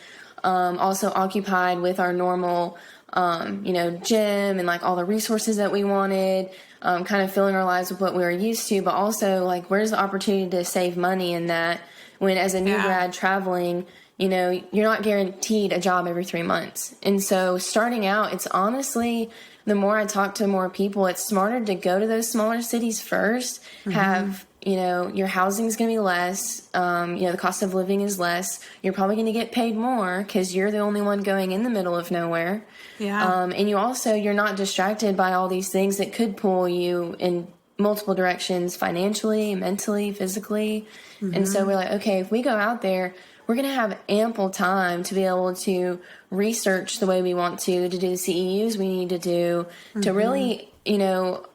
Also occupied with our normal gym and all the resources that we wanted, kind of filling our lives with what we were used to, but also where's the opportunity to save money in that when as a new grad traveling, you're not guaranteed a job every 3 months. And so starting out, it's honestly, the more I talk to more people, it's smarter to go to those smaller cities first, have, your housing is going to be less, the cost of living is less. You're probably going to get paid more because you're the only one going in the middle of nowhere. Yeah. And you're not distracted by all these things that could pull you in multiple directions, financially, mentally, physically. And so we're like, okay, if we go out there, we're going to have ample time to be able to research the way we want to do the CEUs we need to do, to really,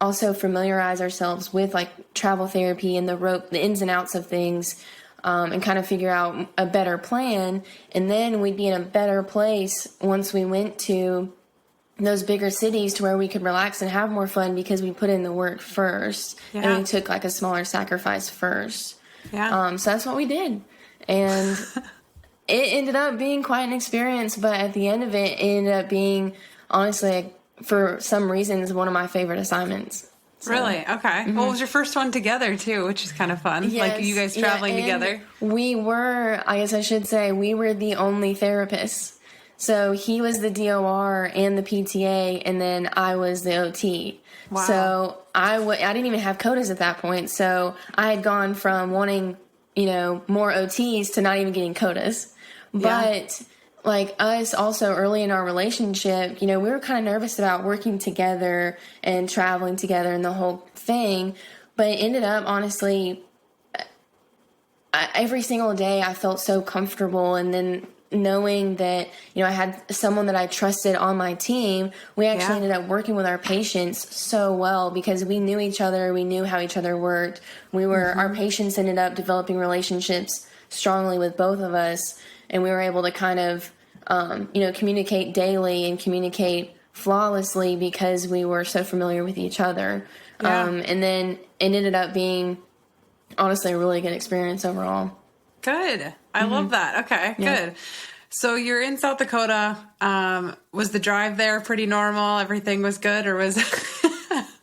also familiarize ourselves with travel therapy and the ins and outs of things, and kind of figure out a better plan. And then we'd be in a better place once we went to those bigger cities to where we could relax and have more fun because we put in the work first and we took a smaller sacrifice first. Yeah. So that's what we did. And it ended up being quite an experience, but at the end of it ended up being, honestly, for some reasons, one of my favorite assignments. So, really? Okay. Well, it was your first one together, too, which is kind of fun. Yes, you guys traveling together. We were, I guess I should say, we were the only therapists. So he was the DOR and the PTA, and then I was the OT. Wow. So I didn't even have codas at that point. So I had gone from wanting, more OTs to not even getting codas. But us also early in our relationship, we were kind of nervous about working together and traveling together and the whole thing. But it ended up, honestly, every single day I felt so comfortable. And then knowing that, I had someone that I trusted on my team, we actually ended up working with our patients so well because we knew each other. We knew how each other worked. Our patients ended up developing relationships strongly with both of us. And we were able to kind of, communicate daily and communicate flawlessly because we were so familiar with each other. Yeah. And then it ended up being, honestly, a really good experience overall. Good. I love that. Okay, good. So you're in South Dakota. Was the drive there pretty normal? Everything was good, or was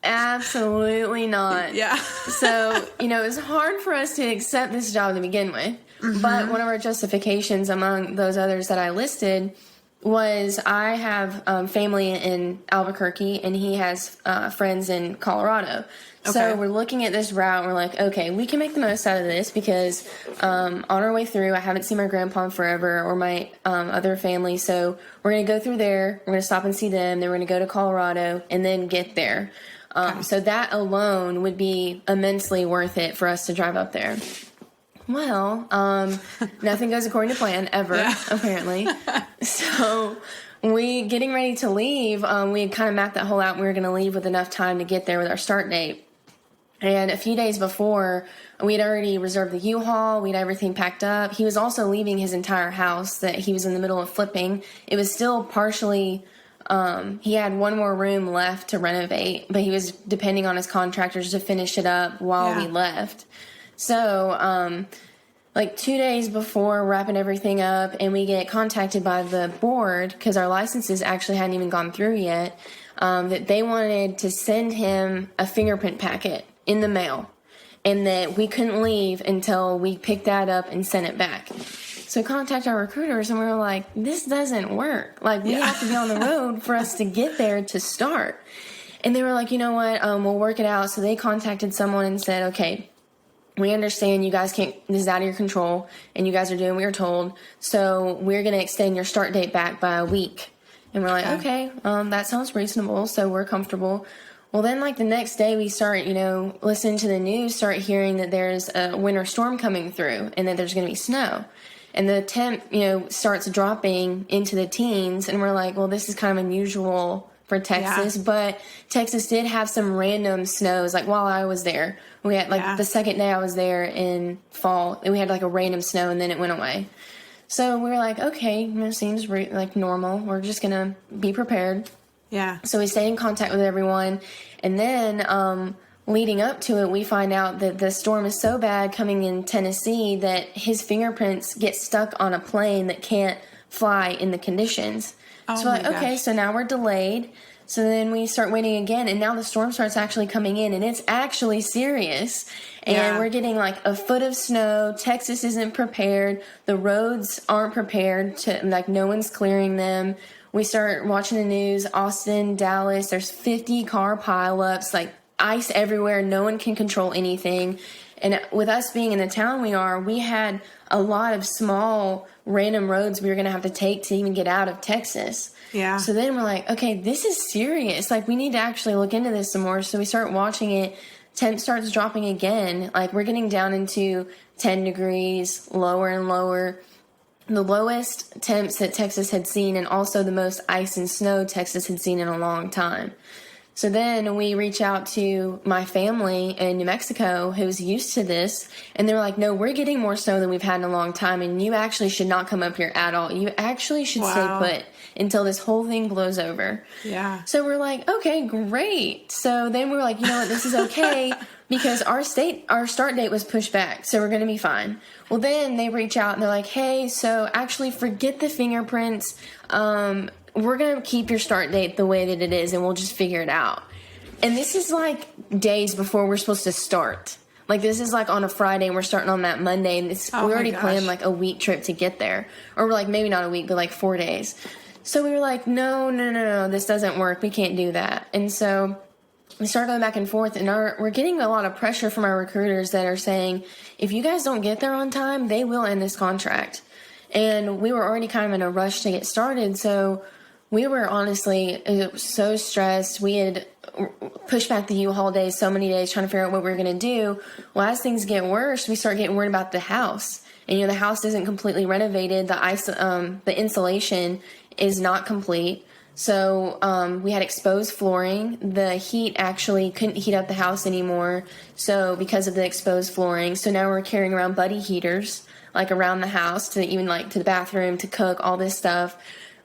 Absolutely not. Yeah. So, it was hard for us to accept this job to begin with. But one of our justifications among those others that I listed was I have family in Albuquerque and he has friends in Colorado. So we're looking at this route and we're like, okay, we can make the most out of this because on our way through, I haven't seen my grandpa in forever or my other family. So we're going to go through there. We're going to stop and see them. Then we're going to go to Colorado and then get there. So that alone would be immensely worth it for us to drive up there. Well, nothing goes according to plan ever, apparently. So we getting ready to leave, we had kind of mapped that whole out. We were going to leave with enough time to get there with our start date. And a few days before, we'd already reserved the U-Haul. We'd everything packed up. He was also leaving his entire house that he was in the middle of flipping. It was still partially, he had one more room left to renovate, but he was depending on his contractors to finish it up while we left. So, 2 days before wrapping everything up, and we get contacted by the board, because our licenses actually hadn't even gone through yet, that they wanted to send him a fingerprint packet in the mail, and that we couldn't leave until we picked that up and sent it back. So we contact our recruiters, and we were like, this doesn't work. We have to be on the road for us to get there to start. And they were like, you know what, we'll work it out. So they contacted someone and said, okay, we understand you guys can't, this is out of your control, and you guys are doing what you're told, so we're going to extend your start date back by a week. And we're like, okay, that sounds reasonable, so we're comfortable. Well, then, the next day we start, listening to the news, start hearing that there's a winter storm coming through, and that there's going to be snow. And the temp, starts dropping into the teens, and we're like, well, this is kind of unusual for Texas, but Texas did have some random snows, while I was there. We had, the second day I was there in fall, and we had, a random snow, and then it went away. So we were like, okay, it seems normal. We're just going to be prepared. Yeah. So we stayed in contact with everyone, and then leading up to it, we find out that the storm is so bad coming in Tennessee that his fingerprints get stuck on a plane that can't fly in the conditions. Oh, so we're like, okay, so now we're delayed. So then we start waiting again, and now the storm starts actually coming in, and it's actually serious. And we're getting a foot of snow. Texas isn't prepared. The roads aren't prepared to, no one's clearing them. We start watching the news, Austin, Dallas, there's 50 car pileups, ice everywhere. No one can control anything. And with us being in the town we had a lot of small random roads we were going to have to take to even get out of Texas. Yeah. So then we're like, okay, this is serious. We need to actually look into this some more. So we start watching it. Temp starts dropping again. We're getting down into 10 degrees, lower and lower. The lowest temps that Texas had seen, and also the most ice and snow Texas had seen in a long time. So then we reach out to my family in New Mexico who's used to this, and they're like, no, we're getting more snow than we've had in a long time, and you actually should not come up here at all. You actually should stay put until this whole thing blows over. Yeah. So we're like, okay, great. So then we were like, you know what, this is okay because our start date was pushed back, so we're going to be fine. Well, then they reach out and they're like, hey, so actually forget the fingerprints. We're going to keep your start date the way that it is, and we'll just figure it out. And this is days before we're supposed to start. This is on a Friday, and we're starting on that Monday, and we already planned a week trip to get there. Or we're maybe not a week, but 4 days. So we were like, no, this doesn't work. We can't do that. And so we started going back and forth, and we're getting a lot of pressure from our recruiters that are saying, if you guys don't get there on time, they will end this contract. And we were already kind of in a rush to get started, so we were honestly so stressed. We had pushed back the U-Haul days so many days trying to figure out what we were going to do. Well, as things get worse, we start getting worried about the house. And, the house isn't completely renovated. The insulation is not complete. So we had exposed flooring. The heat actually couldn't heat up the house anymore. So because of the exposed flooring. So now we're carrying around buddy heaters, around the house to even to the bathroom to cook, all this stuff.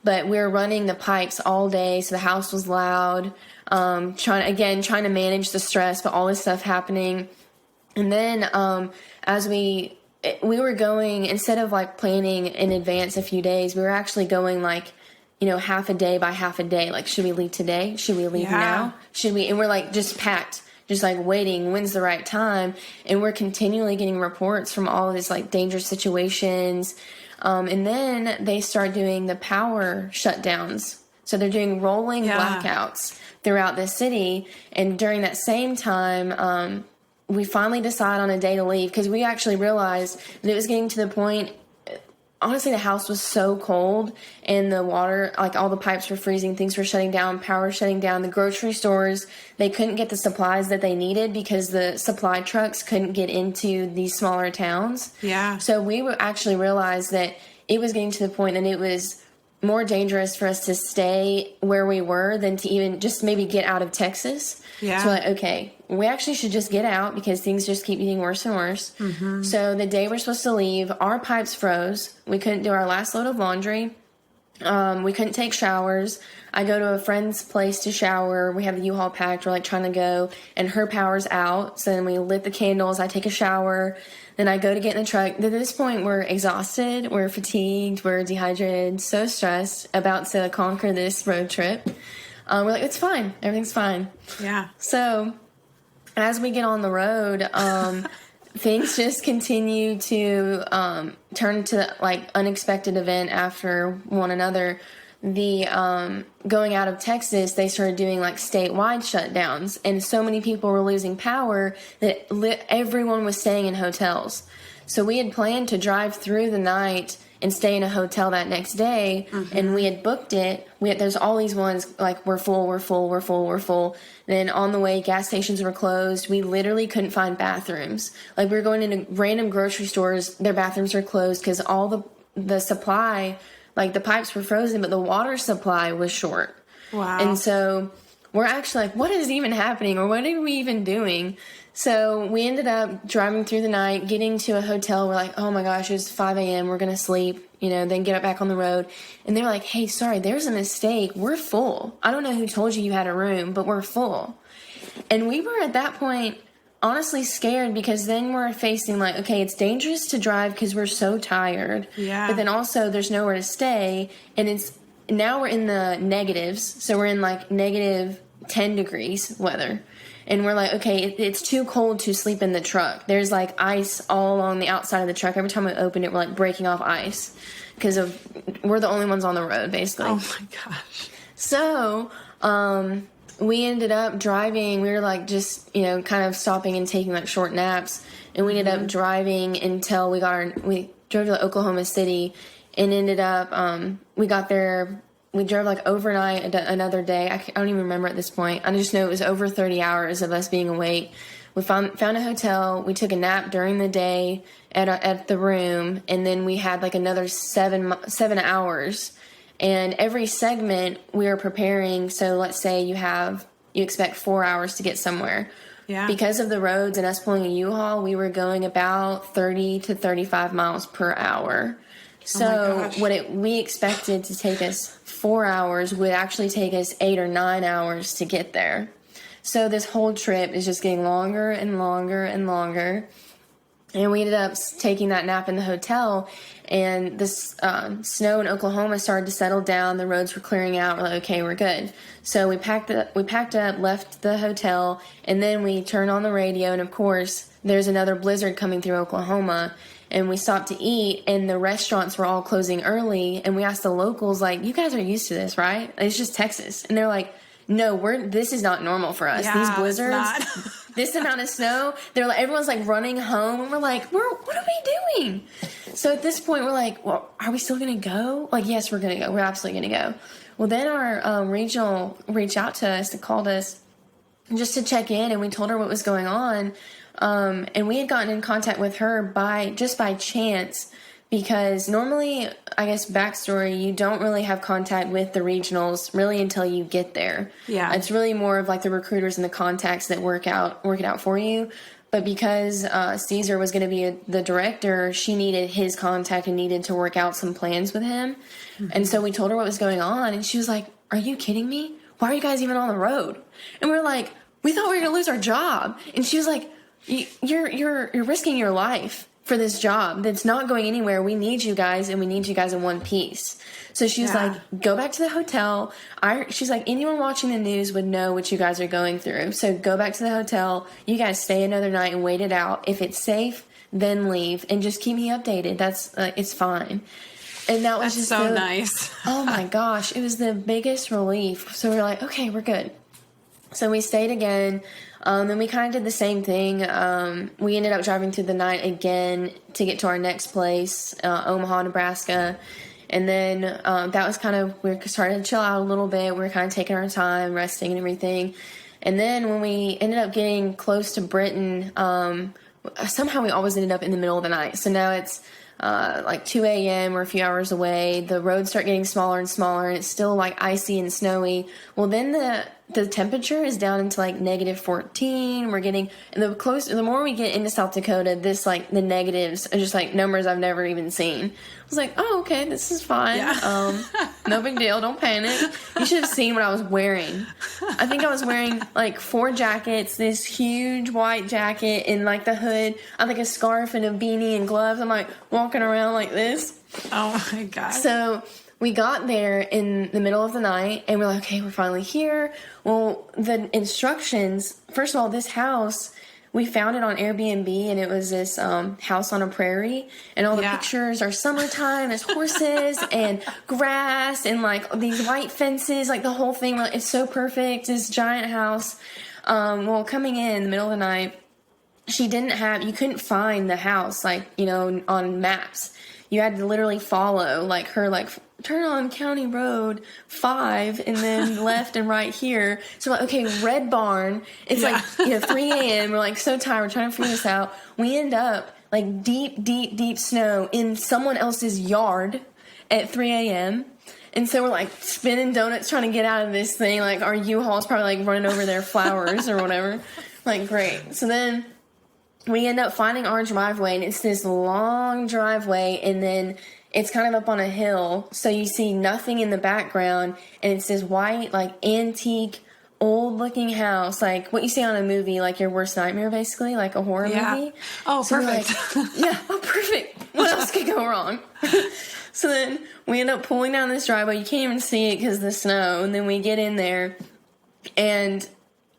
But we were running the pipes all day, so the house was loud, trying to manage the stress, but all this stuff happening. And then as we we were going, instead of like planning in advance a few days, we were actually going like, half a day by half a day. Like, should we leave today? Should we leave now? Should we? And we're like just packed, just like waiting. When's the right time? And we're continually getting reports from all of these like dangerous situations. And then they start doing the power shutdowns. So they're doing rolling blackouts throughout the city. And during that same time, we finally decide on a day to leave because we actually realized that it was getting to the point. Honestly, the house was so cold and the water, like all the pipes were freezing, things were shutting down, power was shutting down. The grocery stores, they couldn't get the supplies that they needed because the supply trucks couldn't get into these smaller towns. Yeah. So we actually realized that it was getting to the point that it was more dangerous for us to stay where we were than to even just maybe get out of Texas. Yeah. So like, okay, we actually should just get out because things just keep getting worse and worse. Mm-hmm. So the day we're supposed to leave, our pipes froze. We couldn't do our last load of laundry. We couldn't take showers. I go to a friend's place to shower. We have the U-Haul packed. We're like trying to go, and her power's out. So then we lit the candles. I take a shower. Then I go to get in the truck. At this point, we're exhausted. We're fatigued. We're dehydrated. So stressed about to conquer this road trip. We're like, it's fine. Everything's fine. Yeah. So as we get on the road, things just continue to turn to like unexpected event after one another. The going out of Texas, they started doing like statewide shutdowns, and so many people were losing power that everyone was staying in hotels. So we had planned to drive through the night and stay in a hotel that next day, and we had booked it. There's all these ones like we're full. Then on the way, gas stations were closed. We literally couldn't find bathrooms. Like we were going into random grocery stores, their bathrooms were closed because all the supply, like the pipes were frozen, but the water supply was short. Wow. And so we're actually like, what is even happening, or what are we even doing? So we ended up driving through the night, getting to a hotel. We're like, oh my gosh, it's 5 a.m. We're going to sleep, then get back on the road. And they were like, hey, sorry, there's a mistake. We're full. I don't know who told you had a room, but we're full. And we were at that point honestly scared because then we're facing like, okay, it's dangerous to drive because we're so tired. Yeah. But then also there's nowhere to stay. And now we're in the negatives. So we're in like negative 10 degrees weather. And we're like, okay, it's too cold to sleep in the truck. There's like ice all along the outside of the truck. Every time we open it, we're like breaking off ice because we're the only ones on the road, basically. Oh my gosh. So, we ended up driving. We were like just, kind of stopping and taking like short naps. And we ended up driving until we drove to Oklahoma City and ended up, we got there. We drove like overnight another day. I don't even remember at this point. I just know it was over 30 hours of us being awake. We found a hotel. We took a nap during the day at the room, and then we had like another 7 hours. And every segment we were preparing. So let's say you expect 4 hours to get somewhere. Yeah. Because of the roads and us pulling a U-Haul, we were going about 30 to 35 miles per hour. So we expected to take us 4 hours would actually take us 8 or 9 hours to get there. So this whole trip is just getting longer and longer and longer. And we ended up taking that nap in the hotel, and this snow in Oklahoma started to settle down. The roads were clearing out. We're like, okay, we're good. So we packed up, left the hotel, and then we turned on the radio, and of course, there's another blizzard coming through Oklahoma. And we stopped to eat, and the restaurants were all closing early. And we asked the locals, like, you guys are used to this, right? It's just Texas. And they're like, no, this is not normal for us. Yeah, these blizzards, this amount of snow, they're like, everyone's like running home. And we're like, what are we doing? So at this point, we're like, well, are we still going to go? Like, yes, we're going to go. We're absolutely going to go. Well, then our regional reached out to us and called us just to check in. And we told her what was going on. And we had gotten in contact with her by chance, because normally, I guess, backstory, you don't really have contact with the regionals really until you get there. Yeah. It's really more of like the recruiters and the contacts that work it out for you. But because Caesar was going to be the director, she needed his contact and needed to work out some plans with him. Mm-hmm. And so we told her what was going on, and she was like, are you kidding me? Why are you guys even on the road? And we're like, we thought we were going to lose our job. And she was like, You're risking your life for this job that's not going anywhere. We need you guys, and we need you guys in one piece. So she's like, go back to the hotel. She's like, anyone watching the news would know what you guys are going through. So go back to the hotel. You guys stay another night and wait it out. If it's safe, then leave and just keep me updated. That's it's fine. And that was just so nice. Oh my gosh, it was the biggest relief. So we're like, okay, we're good. So we stayed again. Then we kind of did the same thing. We ended up driving through the night again to get to our next place, Omaha, Nebraska. And then that was kind of, we started to chill out a little bit. We were kind of taking our time, resting and everything. And then when we ended up getting close to Britain, somehow we always ended up in the middle of the night. So now it's like 2 a.m. We're a few hours away. The roads start getting smaller and smaller, and it's still like icy and snowy. Well, then the temperature is down into like -14. We're getting, and the more we get into South Dakota, this like the negatives are just like numbers I've never even seen. I was like, oh, okay, this is fine. Yeah. No big deal. Don't panic. You should have seen what I was wearing. I think I was wearing like 4 jackets, this huge white jacket, and like the hood. I think a scarf and a beanie and gloves. I'm like walking around like this. Oh my God. So we got there in the middle of the night, and we're like, okay, we're finally here. Well, the instructions, first of all, this house, we found it on Airbnb, and it was this house on a prairie, and all the pictures are summertime. There's horses and grass and like these white fences, like the whole thing. It's so perfect. This giant house. Well, coming in the middle of the night, you couldn't find the house, like, you know, on maps. You had to literally follow like her, like, turn on County Road 5 and then left and right here. So like, okay, Red Barn. It's like, 3 a.m. We're like so tired. We're trying to figure this out. We end up like deep snow in someone else's yard at 3 a.m. And so we're like spinning donuts trying to get out of this thing. Like our U-Haul's probably like running over their flowers or whatever. Like, great. So then we end up finding our driveway, and it's this long driveway, and then it's kind of up on a hill, so you see nothing in the background, and it's this white, like, antique, old-looking house, like what you see on a movie, like your worst nightmare, basically, like a horror movie. Oh, so perfect. Like, perfect. What else could go wrong? So then we end up pulling down this driveway. You can't even see it because of the snow, and then we get in there, and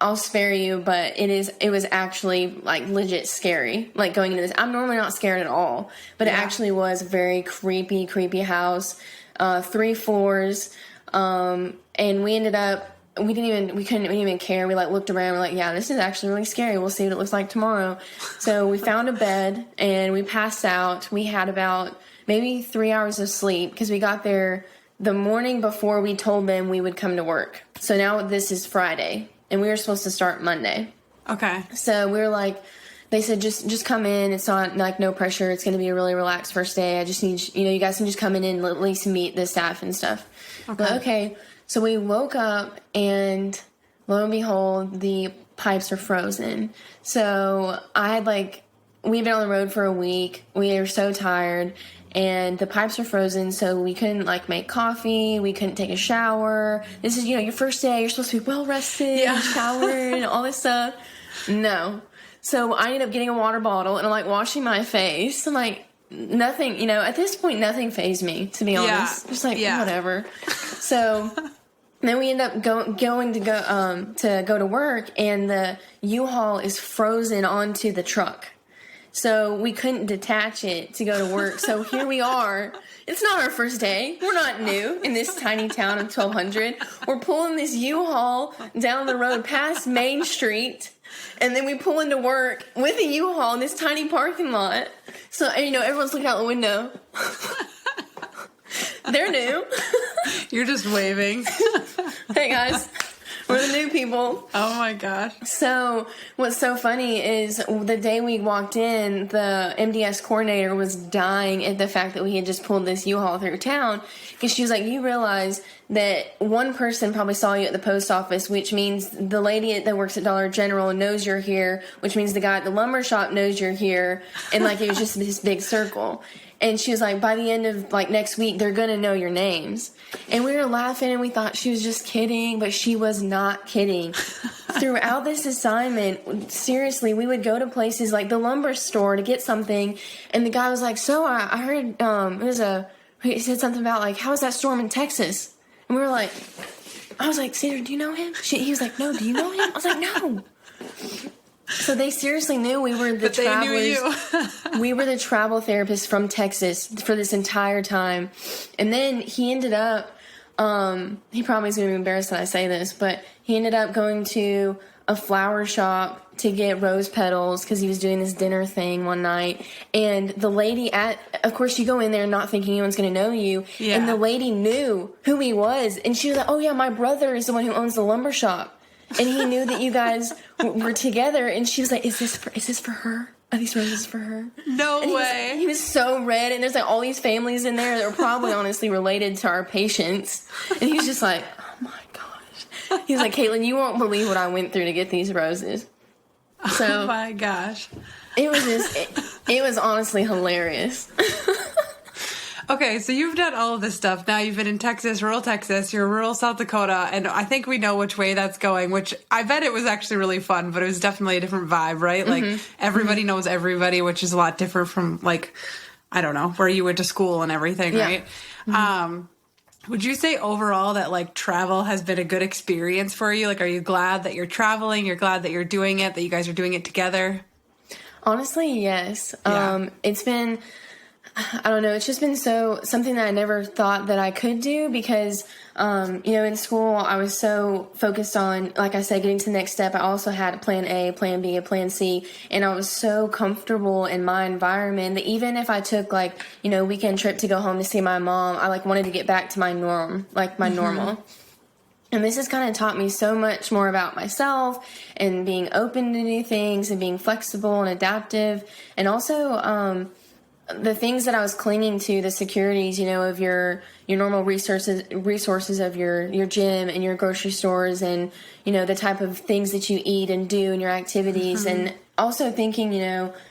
I'll spare you, but it was actually like legit scary, like going into this. I'm normally not scared at all, but it actually was a very creepy house, 3 floors. And we ended up, we didn't even care. We like looked around. We're like, yeah, this is actually really scary. We'll see what it looks like tomorrow. So we found a bed and we passed out. We had about maybe 3 hours of sleep because we got there the morning before we told them we would come to work. So now this is Friday. And we were supposed to start Monday. Okay. So we were like, they said, just come in. It's not like no pressure. It's going to be a really relaxed first day. I just need, you guys can just come in and at least meet the staff and stuff. Okay. So we woke up and lo and behold, the pipes are frozen. So I had we've been on the road for a week. We were so tired. And the pipes are frozen, so we couldn't, make coffee. We couldn't take a shower. This is, your first day. You're supposed to be well-rested, showered, and all this stuff. No. So I ended up getting a water bottle, and I'm, washing my face. I'm like, nothing, at this point, nothing fazed me, to be honest. Just whatever. So then we end up going to go to work, and the U-Haul is frozen onto the truck. So we couldn't detach it to go to work. So here we are. It's not our first day. We're not new in this tiny town of 1,200. We're pulling this U-Haul down the road past Main Street. And then we pull into work with a U-Haul in this tiny parking lot. So, everyone's looking out the window. They're new. You're just waving. Hey, guys. We're the new people. Oh my gosh. So what's so funny is the day we walked in, the MDS coordinator was dying at the fact that we had just pulled this U-Haul through town, because she was like, you realize that one person probably saw you at the post office, which means the lady that works at Dollar General knows you're here, which means the guy at the lumber shop knows you're here, and it was just this big circle. And she was like, by the end of next week, they're going to know your names. And we were laughing and we thought she was just kidding, but she was not kidding. throughout this assignment, seriously, we would go to places like the lumber store to get something, and the guy was like, so I heard he said something about, like, how was that storm in Texas? And we were like, I was like, Sandra, do you know him? He was like, no, do you know him? I was like, no. So they seriously knew we were the travelers. We were the travel therapists from Texas for this entire time. And then he ended up, he probably is going to be embarrassed that I say this, but he ended up going to a flower shop to get rose petals because he was doing this dinner thing one night. And the lady of course, you go in there not thinking anyone's going to know you. Yeah. And the lady knew who he was. And she was like, oh, yeah, my brother is the one who owns the lumber shop. And he knew that you guys were together. And she was like, is this for her? Are these roses for her? No way. He was so red. And there's like all these families in there that were probably honestly related to our patients. And he was just like, oh my gosh. He was like, Caitlin, you won't believe what I went through to get these roses. So, oh my gosh. It was it was honestly hilarious. Okay, so you've done all of this stuff. Now you've been in Texas, rural Texas, you're rural South Dakota, and I think we know which way that's going, which I bet it was actually really fun, but it was definitely a different vibe, right? Mm-hmm. Like, everybody knows everybody, which is a lot different from, like, I don't know, where you went to school and everything, yeah. right? Mm-hmm. Would you say overall that, like, travel has been a good experience for you? Like, are you glad that you're traveling? You're glad that you're doing it, that you guys are doing it together? Honestly, yes. Yeah. It's been, I don't know, it's just been something that I never thought that I could do because, in school I was so focused on, like I said, getting to the next step. I also had a plan A, plan B, a plan C, and I was so comfortable in my environment that even if I took weekend trip to go home to see my mom, I wanted to get back to my norm, normal. And this has kind of taught me so much more about myself and being open to new things and being flexible and adaptive. And also, the things that I was clinging to, the securities, of your normal resources of your gym and your grocery stores and, the type of things that you eat and do and your activities. Mm-hmm. And also thinking,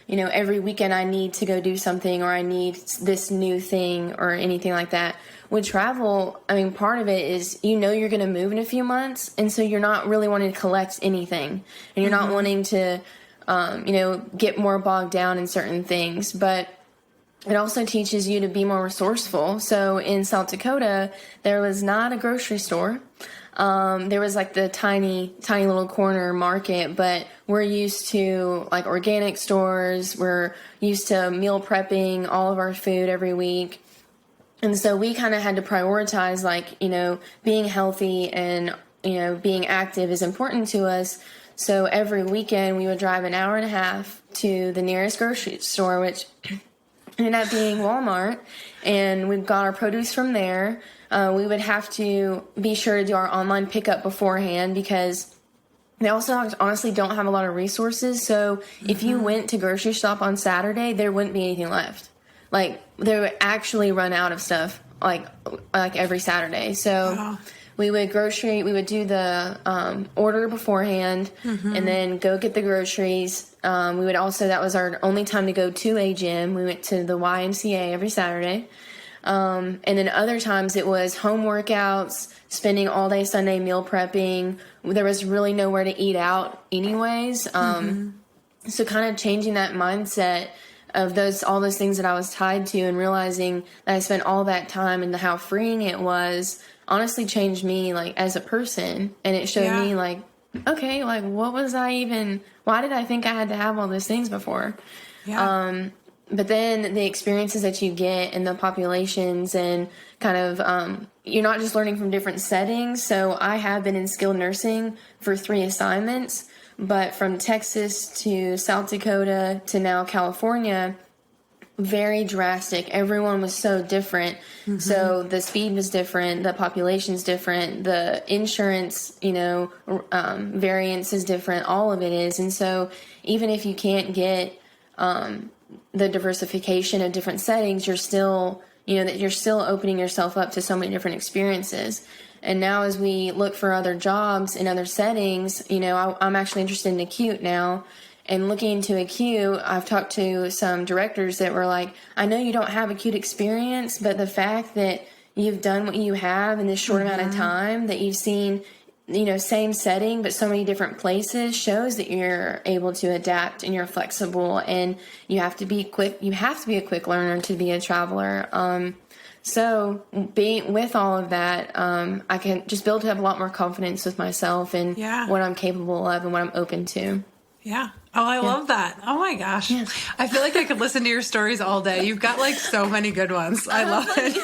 every weekend I need to go do something or I need this new thing or anything like that. With travel, part of it is, you're going to move in a few months. And so you're not really wanting to collect anything and you're not wanting to, get more bogged down in certain things. But it also teaches you to be more resourceful. So in South Dakota, there was not a grocery store. There was the tiny little corner market, but we're used to organic stores. We're used to meal prepping all of our food every week. And so we kind of had to prioritize being healthy and, being active is important to us. So every weekend we would drive an hour and a half to the nearest grocery store, which ended up being Walmart, and we got our produce from there. We would have to be sure to do our online pickup beforehand because they also honestly don't have a lot of resources. So if you went to grocery shop on Saturday, there wouldn't be anything left. They would actually run out of stuff every Saturday. So we would do the order beforehand and then go get the groceries. We would also, that was our only time to go to a gym. We went to the YMCA every Saturday. And then other times it was home workouts, spending all day Sunday meal prepping. There was really nowhere to eat out anyways. So kind of changing that mindset of all those things that I was tied to and realizing that I spent all that time and how freeing it was honestly changed me as a person. And it showed me okay, what was why did I think I had to have all those things before? Yeah. But then the experiences that you get and the populations and kind of, you're not just learning from different settings. So I have been in skilled nursing for 3 assignments, but from Texas to South Dakota to now California, very drastic. Everyone was so different. So the speed was different. The population's different. The insurance, variance is different. All of it is. And so even if you can't get, the diversification of different settings, you're still, that you're still opening yourself up to so many different experiences. And now as we look for other jobs in other settings, I'm actually interested in acute now. And looking into acute, I've talked to some directors that were like, I know you don't have acute experience, but the fact that you've done what you have in this short amount of time, that you've seen same setting, but so many different places shows that you're able to adapt and you're flexible, and you have to be quick. You have to be a quick learner to be a traveler. So being with all of that, I can just build to have a lot more confidence with myself and what I'm capable of and what I'm open to. Yeah. Oh, I love that. Oh my gosh. Yeah. I feel like I could listen to your stories all day. You've got like so many good ones. I love it.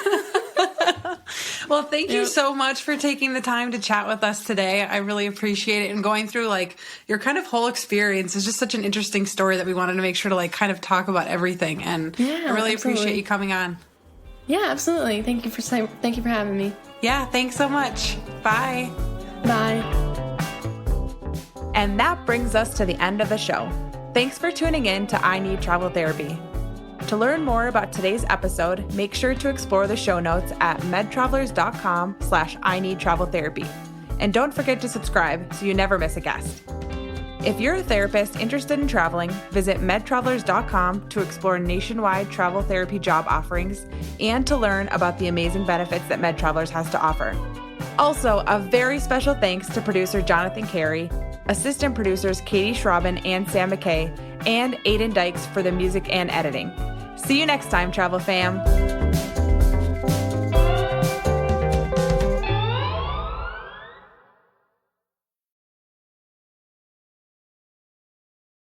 Well, thank you so much for taking the time to chat with us today. I really appreciate it. And going through like your kind of whole experience is just such an interesting story that we wanted to make sure to like kind of talk about everything. And I really appreciate you coming on. Yeah, absolutely. Thank you for having me. Yeah, thanks so much. Bye. Bye. And that brings us to the end of the show. Thanks for tuning in to I Need Travel Therapy. To learn more about today's episode, make sure to explore the show notes at medtravelers.com/I Need Travel Therapy. And don't forget to subscribe so you never miss a guest. If you're a therapist interested in traveling, visit medtravelers.com to explore nationwide travel therapy job offerings and to learn about the amazing benefits that MedTravelers has to offer. Also, a very special thanks to producer Jonathan Carey, assistant producers Katie Schraben and Sam McKay, and Aiden Dykes for the music and editing. See you next time, Travel Fam.